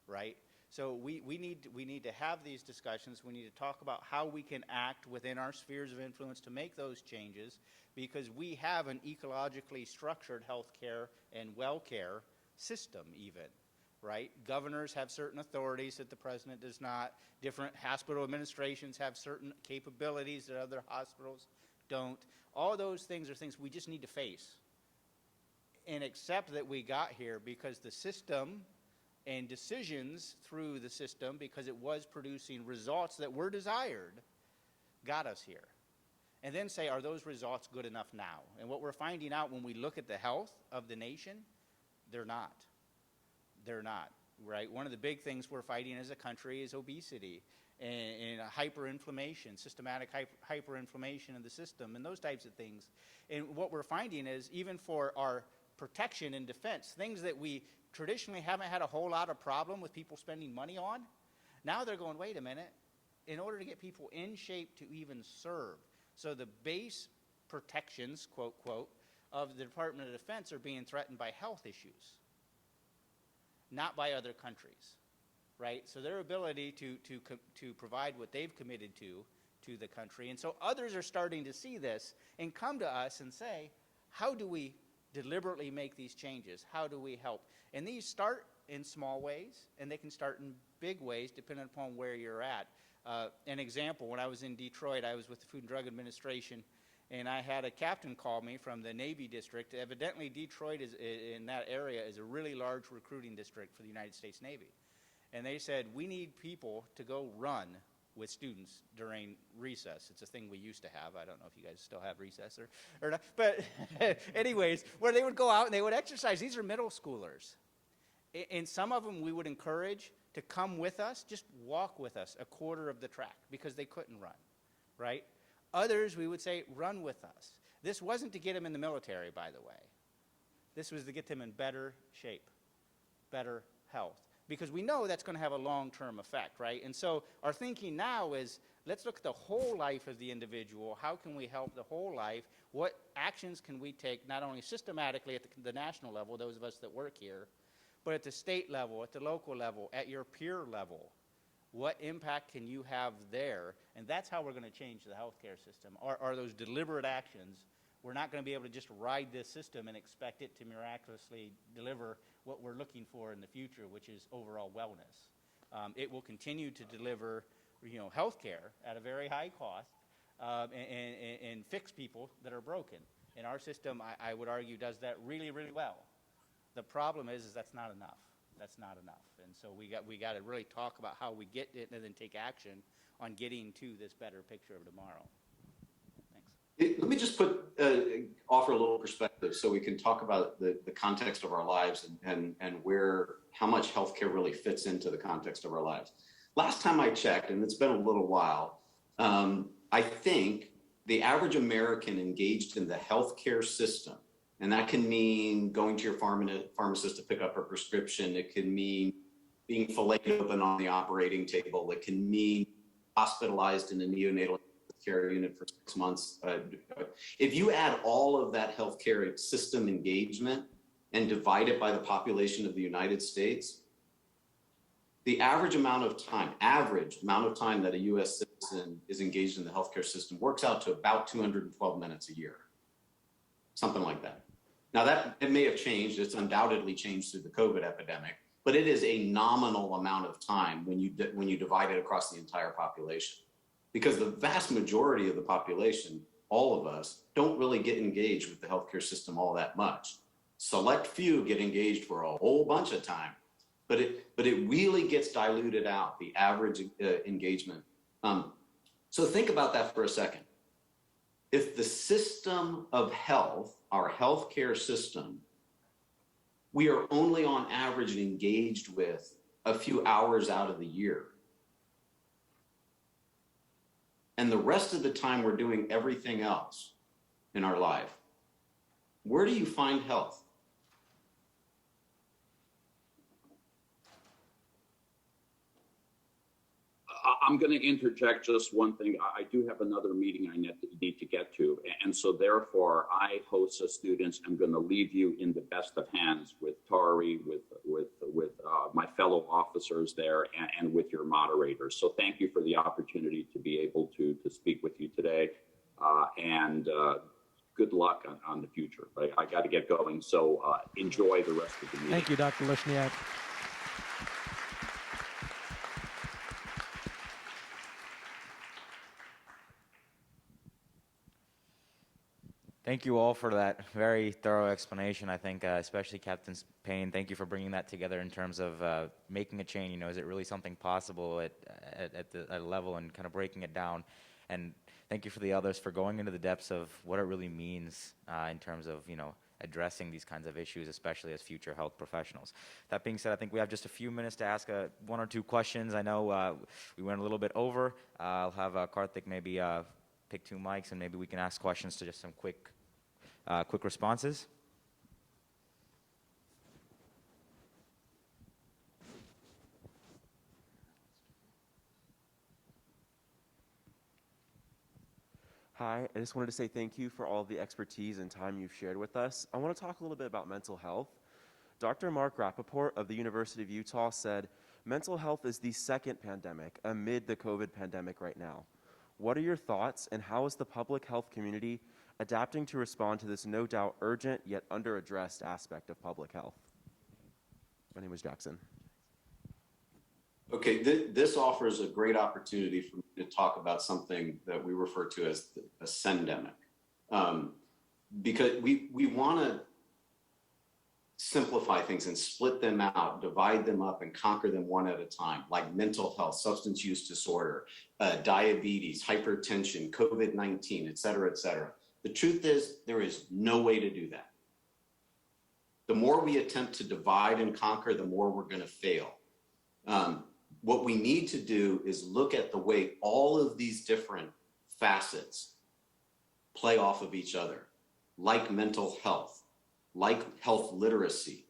right? So we need to have these discussions. We need to talk about how we can act within our spheres of influence to make those changes, because we have an ecologically structured healthcare and well-care system even, right? Governors have certain authorities that the president does not. Different hospital administrations have certain capabilities that other hospitals don't. All those things are things we just need to face and accept that we got here because the system and decisions through the system, because it was producing results that were desired, got us here. And then say, are those results good enough now? And what we're finding out when we look at the health of the nation, they're not. They're not, right? One of the big things we're fighting as a country is obesity and hyperinflammation, systematic hyperinflammation of the system, and those types of things. And what we're finding is, even for our protection and defense, things that we traditionally haven't had a whole lot of problem with people spending money on, now they're going, wait a minute, in order to get people in shape to even serve. So the base protections, quote, quote, of the Department of Defense are being threatened by health issues, not by other countries, right? So their ability to provide what they've committed to the country. And so others are starting to see this and come to us and say, how do we deliberately make these changes? How do we help? And these start in small ways, and they can start in big ways depending upon where you're at. An example, when I was in Detroit, I was with the Food and Drug Administration, and I had a captain call me from the Navy district. Evidently, Detroit in that area is a really large recruiting district for the United States Navy. And they said, we need people to go run with students during recess. It's a thing we used to have. I don't know if you guys still have recess or not. But anyways, where they would go out and they would exercise. These are middle schoolers. And some of them we would encourage to come with us, just walk with us a quarter of the track because they couldn't run, right? Others we would say, run with us. This wasn't to get them in the military, by the way. This was to get them in better shape, better health. Because we know that's going to have a long-term effect, right? And so our thinking now is, Let's look at the whole life of the individual. How can we help the whole life? What actions can we take, not only systematically at the national level, those of us that work here, but at the state level, at the local level, at your peer level? What impact can you have there? And that's how we're going to change the healthcare system, are those deliberate actions. We're not going to be able to just ride this system and expect it to miraculously deliver what we're looking for in the future, which is overall wellness. It will continue to deliver, healthcare at a very high cost and fix people that are broken. And our system, I would argue, does that really, really well. The problem is that's not enough. That's not enough. And so we got to really talk about how we get it and then take action on getting to this better picture of tomorrow. Thanks. Let me just offer a little perspective so we can talk about the context of our lives and how much healthcare really fits into the context of our lives. Last time I checked, and it's been a little while, I think the average American engaged in the healthcare system, and that can mean going to your pharmacist to pick up a prescription. It can mean being filleted open on the operating table. It can mean hospitalized in a neonatal care unit for 6 months. If you add all of that healthcare system engagement and divide it by the population of the United States, the average amount of time that a U.S. citizen is engaged in the healthcare system works out to about 212 minutes a year, something like that. Now it may have changed. It's undoubtedly changed through the COVID epidemic, but it is a nominal amount of time when you divide it across the entire population, because the vast majority of the population, all of us, don't really get engaged with the healthcare system all that much. Select few get engaged for a whole bunch of time, but it really gets diluted out, the average engagement. So think about that for a second. If the system of health, our healthcare system, we are only on average engaged with a few hours out of the year, and the rest of the time we're doing everything else in our life, where do you find health? I'm going to interject just one thing. I do have another meeting I need to get to. And so therefore, I, HOSA students, am going to leave you in the best of hands with Tari, with my fellow officers there, and with your moderators. So thank you for the opportunity to be able to speak with you today. And good luck on the future. I got to get going. So enjoy the rest of the meeting. Thank you, Dr. Lishniak. Thank you all for that very thorough explanation. I think, especially Captain Payne, thank you for bringing that together in terms of making a change. Is it really something possible at a level and kind of breaking it down? And thank you for the others for going into the depths of what it really means in terms of, addressing these kinds of issues, especially as future health professionals. That being said, I think we have just a few minutes to ask one or two questions. I know we went a little bit over. I'll have Karthik maybe pick 2 mics, and maybe we can ask questions to just some quick responses. Hi, I just wanted to say thank you for all the expertise and time you've shared with us. I want to talk a little bit about mental health. Dr. Mark Rappaport of the University of Utah said, mental health is the second pandemic amid the COVID pandemic right now. What are your thoughts, and how is the public health community adapting to respond to this no doubt urgent yet under-addressed aspect of public health? My name is Jackson. Okay, this offers a great opportunity for me to talk about something that we refer to as a sendemic. Because we want to simplify things and split them out, divide them up and conquer them one at a time, like mental health, substance use disorder, diabetes, hypertension, COVID-19, et cetera, et cetera. The truth is, there is no way to do that. The more we attempt to divide and conquer, the more we're going to fail. What we need to do is look at the way all of these different facets play off of each other, like mental health, like health literacy,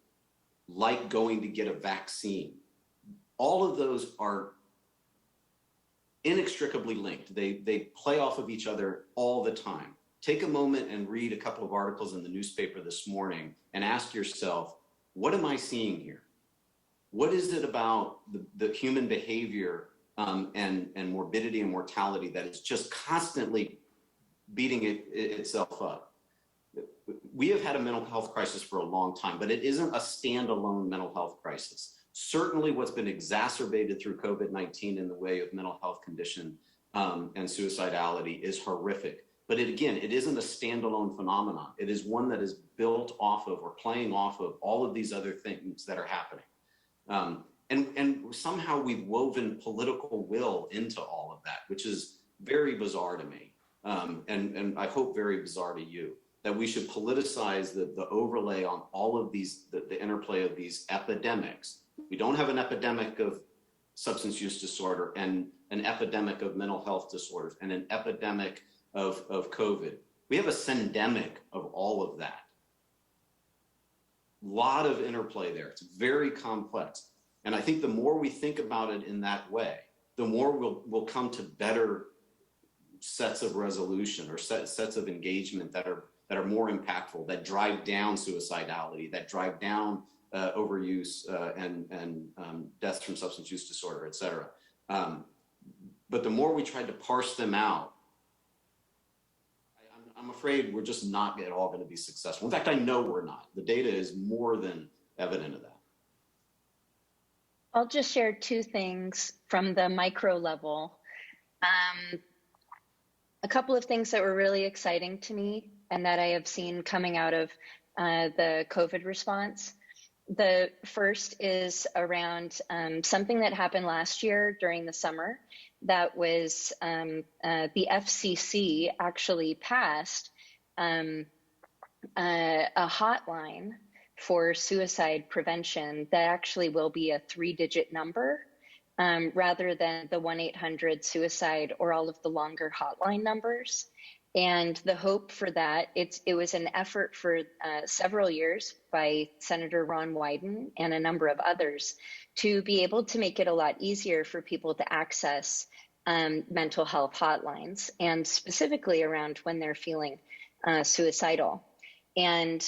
like going to get a vaccine. All of those are inextricably linked. They play off of each other all the time. Take a moment and read a couple of articles in the newspaper this morning and ask yourself, what am I seeing here? What is it about the human behavior and morbidity and mortality that is just constantly beating itself up? We have had a mental health crisis for a long time, but it isn't a standalone mental health crisis. Certainly what's been exacerbated through COVID-19 in the way of mental health condition and suicidality is horrific. But it isn't a standalone phenomenon. It is one that is built off of or playing off of all of these other things that are happening. And somehow we've woven political will into all of that, which is very bizarre to me. And I hope very bizarre to you, that we should politicize the overlay on all of these, the interplay of these epidemics. We don't have an epidemic of substance use disorder and an epidemic of mental health disorders and an epidemic of COVID. We have a syndemic of all of that. Lot of interplay there. It's very complex. And I think the more we think about it in that way, the more we'll come to better sets of resolution or sets of engagement that are more impactful, that drive down suicidality, that drive down overuse and deaths from substance use disorder, et cetera. But the more we try to parse them out, I'm afraid we're just not at all going to be successful. In fact, I know we're not. The data is more than evident of that. I'll just share two things from the micro level. A couple of things that were really exciting to me and that I have seen coming out of the COVID response. The first is around something that happened last year during the summer. That was the FCC actually passed a hotline for suicide prevention that actually will be a 3-digit number rather than the 1-800-SUICIDE or all of the longer hotline numbers. And the hope for that, it was an effort for several years by Senator Ron Wyden and a number of others to be able to make it a lot easier for people to access mental health hotlines, and specifically around when they're feeling suicidal. And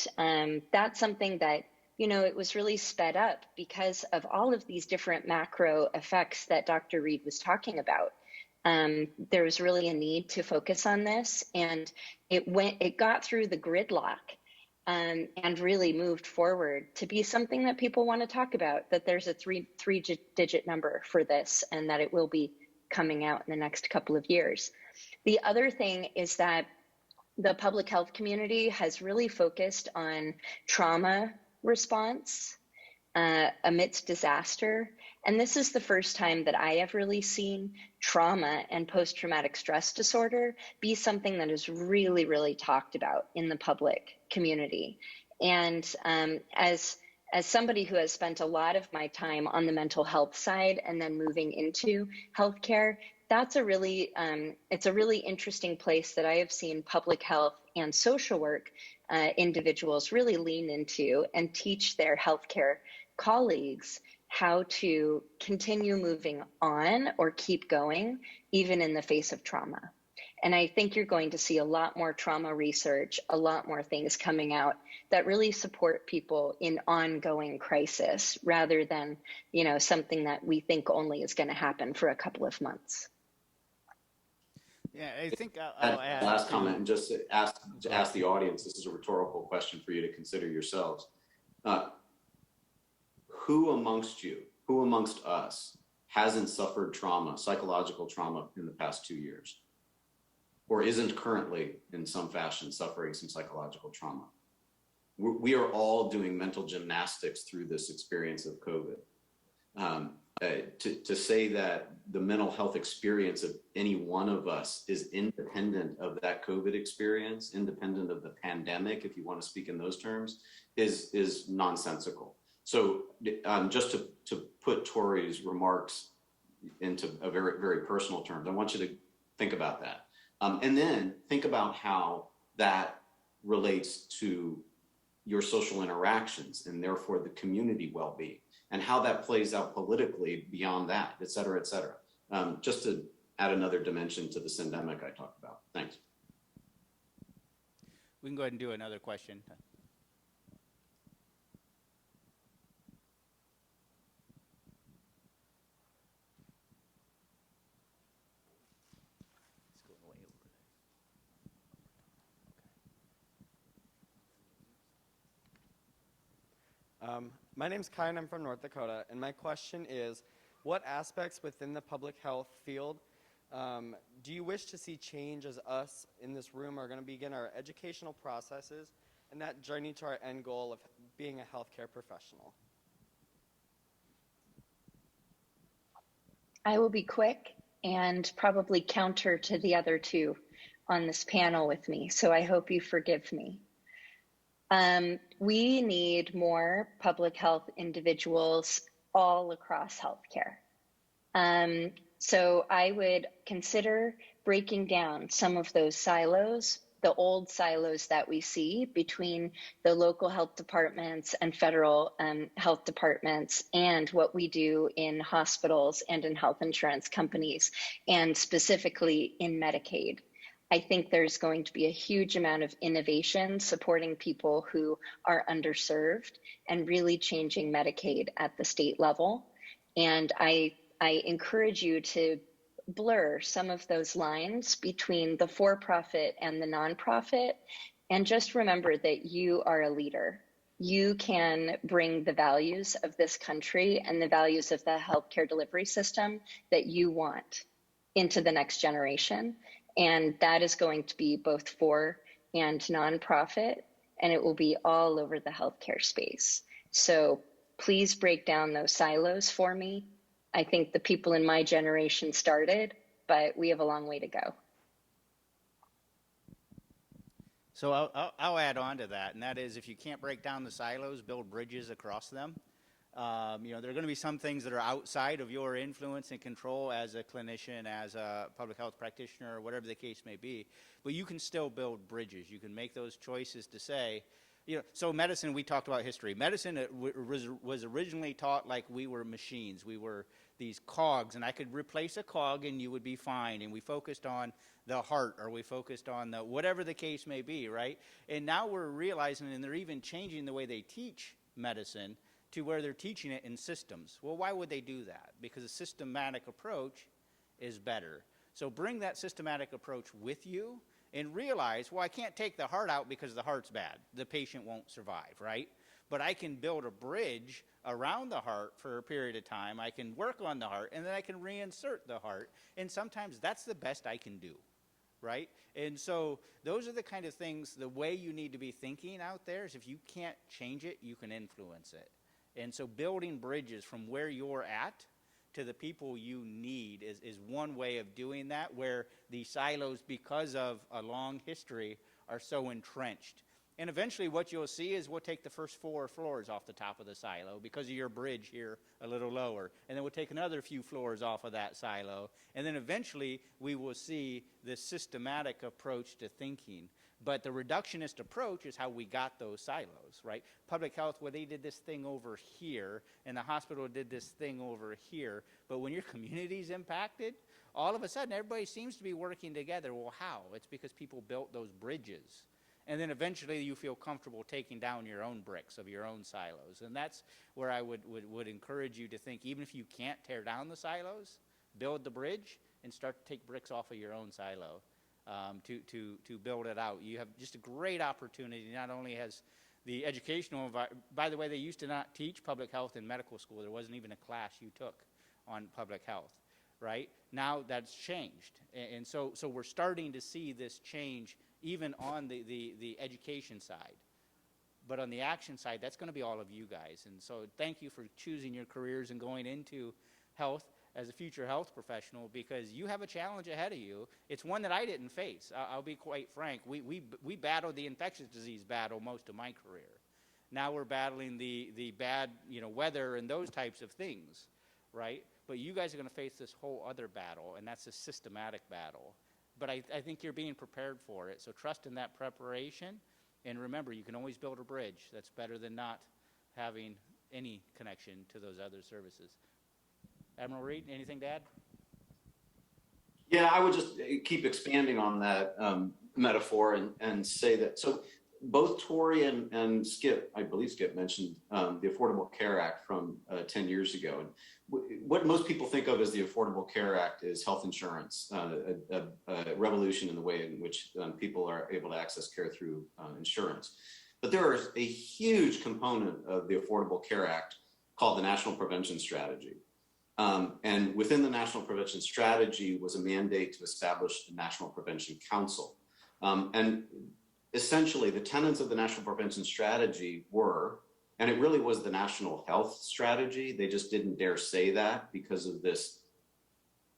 that's something that, it was really sped up because of all of these different macro effects that Dr. Reed was talking about. There was really a need to focus on this, and it got through the gridlock and really moved forward to be something that people want to talk about, that there's a three-digit number for this and that it will be coming out in the next couple of years. The other thing is that the public health community has really focused on trauma response amidst disaster. And this is the first time that I have really seen trauma and post-traumatic stress disorder be something that is really, really talked about in the public community. And as somebody who has spent a lot of my time on the mental health side and then moving into healthcare, that's it's a really interesting place that I have seen public health and social work individuals really lean into and teach their healthcare colleagues how to continue moving on or keep going, even in the face of trauma. And I think you're going to see a lot more trauma research, a lot more things coming out that really support people in ongoing crisis rather than, something that we think only is going to happen for a couple of months. Yeah, I think I'll add. Last comment, and just to ask the audience, this is a rhetorical question for you to consider yourselves. Who amongst us hasn't suffered trauma, psychological trauma in the past 2 years? Or isn't currently in some fashion suffering some psychological trauma? We are all doing mental gymnastics through this experience of COVID. To say that the mental health experience of any one of us is independent of that COVID experience, independent of the pandemic, if you want to speak in those terms, is nonsensical. So just to put Tori's remarks into a very, very personal terms, I want you to think about that. And then think about how that relates to your social interactions and therefore the community well-being, and how that plays out politically beyond that, et cetera, et cetera. Just to add another dimension to the syndemic I talked about. Thanks. We can go ahead and do another question. My name's Kai and I'm from North Dakota, and my question is, what aspects within the public health field do you wish to see change as us in this room are going to begin our educational processes and that journey to our end goal of being a healthcare professional? I will be quick and probably counter to the other two on this panel with me, so I hope you forgive me. We need more public health individuals all across healthcare. So I would consider breaking down some of those silos, the old silos that we see between the local health departments and federal health departments, and what we do in hospitals and in health insurance companies, and specifically in Medicaid. I think there's going to be a huge amount of innovation supporting people who are underserved and really changing Medicaid at the state level. And I encourage you to blur some of those lines between the for-profit and the nonprofit, and just remember that you are a leader. You can bring the values of this country and the values of the healthcare delivery system that you want into the next generation. And that is going to be both for and nonprofit, and it will be all over the healthcare space. So please break down those silos for me. I think the people in my generation started, but we have a long way to go. So I'll add on to that, and that is, if you can't break down the silos, build bridges across them. You know, there are going to be some things that are outside of your influence and control as a clinician, as a public health practitioner, or whatever the case may be, but you can still build bridges. You can make those choices to say, you know, so medicine, we talked about history. Medicine was originally taught like we were machines. We were these cogs, and I could replace a cog and you would be fine. And we focused on the heart, or we focused on the whatever the case may be, right? And now we're realizing, and they're even changing the way they teach medicine to where they're teaching it in systems. Well, why would they do that? Because a systematic approach is better. So bring that systematic approach with you and realize, well, I can't take the heart out because the heart's bad. The patient won't survive, right? But I can build a bridge around the heart for a period of time. I can work on the heart, and then I can reinsert the heart. And sometimes that's the best I can do, right? And so those are the kind of things, the way you need to be thinking out there is, if you can't change it, you can influence it. And so building bridges from where you're at to the people you need is one way of doing that, where the silos, because of a long history, are so entrenched. And eventually what you'll see is we'll take the first 4 floors off the top of the silo because of your bridge here a little lower. And then we'll take another few floors off of that silo. And then eventually we will see this systematic approach to thinking. But the reductionist approach is how we got those silos, right? Public health, well, they did this thing over here, and the hospital did this thing over here. But when your community's impacted, all of a sudden everybody seems to be working together. Well, how? It's because people built those bridges. And then eventually you feel comfortable taking down your own bricks of your own silos. And that's where I would encourage you to think, even if you can't tear down the silos, build the bridge and start to take bricks off of your own silo. To build it out. You have just a great opportunity. Not only has the educational environment, by the way, they used to not teach public health in medical school. There wasn't even a class you took on public health, right? Now that's changed. And so we're starting to see this change even on the education side. But on the action side, that's going to be all of you guys. And so thank you for choosing your careers and going into health as a future health professional, because you have a challenge ahead of you. It's one that I didn't face. I'll be quite frank. We battled the infectious disease battle most of my career. Now we're battling the bad, weather and those types of things, right? But you guys are going to face this whole other battle, and that's a systematic battle. But I think you're being prepared for it. So trust in that preparation, and remember, you can always build a bridge. That's better than not having any connection to those other services. Admiral Reed, anything to add? Yeah, I would just keep expanding on that metaphor and say that. So both Tori and Skip, I believe Skip mentioned the Affordable Care Act from 10 years ago. And what most people think of as the Affordable Care Act is health insurance, a revolution in the way in which people are able to access care through insurance. But there is a huge component of the Affordable Care Act called the National Prevention Strategy. And within the National Prevention Strategy was a mandate to establish the National Prevention Council. And essentially, the tenets of the National Prevention Strategy were, and it really was the National Health Strategy, they just didn't dare say that because of this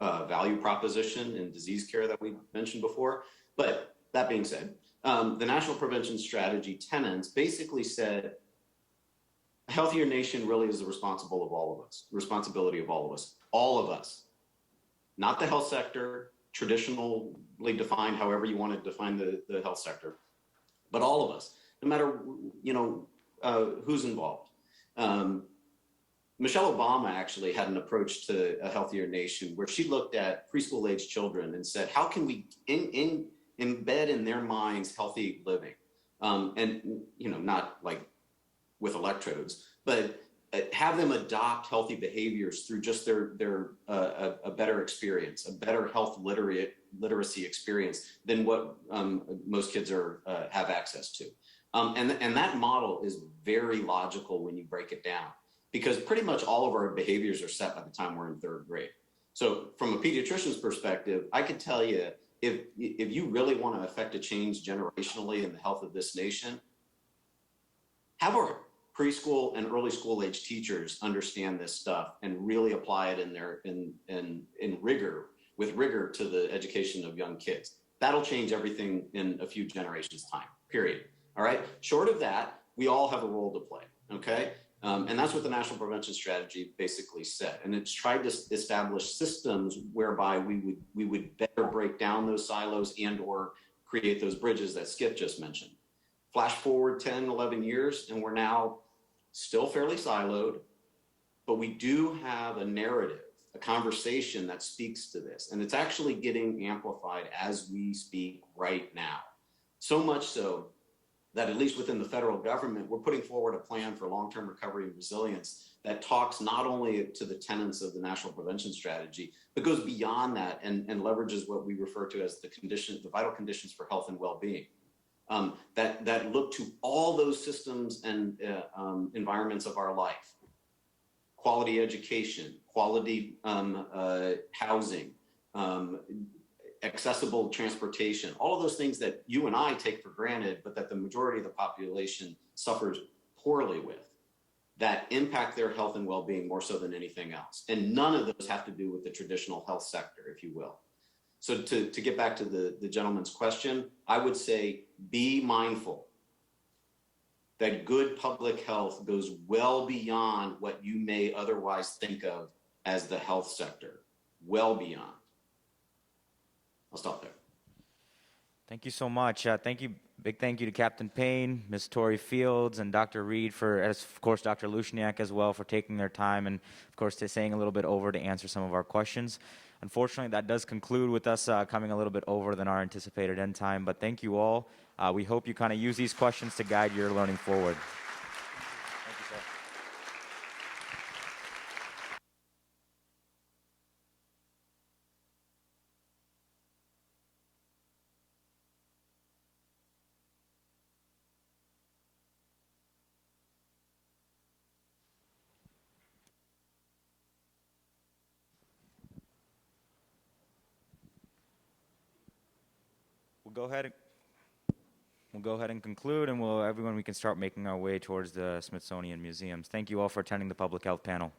value proposition in disease care that we mentioned before. But that being said, the National Prevention Strategy tenets basically said, a healthier nation really is the responsibility of all of us, not the health sector, traditionally defined however you want to define the health sector, but all of us, no matter who's involved. Michelle Obama actually had an approach to a healthier nation where she looked at preschool age children and said, how can we embed in their minds healthy living? And not like with electrodes, but have them adopt healthy behaviors through just a better experience, a better health literacy experience than what most kids have access to. And that model is very logical when you break it down, because pretty much all of our behaviors are set by the time we're in third grade. So from a pediatrician's perspective, I could tell you, if you really want to affect a change generationally in the health of this nation, have our preschool and early school age teachers understand this stuff and really apply it in rigor to the education of young kids. That'll change everything in a few generations' time, period. All right. Short of that, we all have a role to play. Okay. And that's what the National Prevention Strategy basically said. And it's tried to establish systems whereby we would better break down those silos and or create those bridges that Skip just mentioned. Flash forward 10, 11 years, and we're now still fairly siloed, but we do have a narrative, a conversation that speaks to this. And it's actually getting amplified as we speak right now. So much so that at least within the federal government, we're putting forward a plan for long-term recovery and resilience that talks not only to the tenets of the National Prevention Strategy, but goes beyond that and leverages what we refer to as the vital conditions for health and well-being. That look to all those systems and environments of our life: quality education, quality housing, accessible transportation, all of those things that you and I take for granted, but that the majority of the population suffers poorly with, that impact their health and well-being more so than anything else. And none of those have to do with the traditional health sector, if you will. So to get back to the gentleman's question, I would say be mindful that good public health goes well beyond what you may otherwise think of as the health sector, well beyond. I'll stop there. Thank you so much. Big thank you to Captain Payne, Ms. Tori Fields, and Dr. Reed, as of course Dr. Lushniak as well, for taking their time and of course staying a little bit over to answer some of our questions. Unfortunately, that does conclude with us coming a little bit over than our anticipated end time, but thank you all. We hope you kind of use these questions to guide your learning forward. Thank you, sir. We'll go ahead and conclude, and we can start making our way towards the Smithsonian Museums. Thank you all for attending the Public Health panel.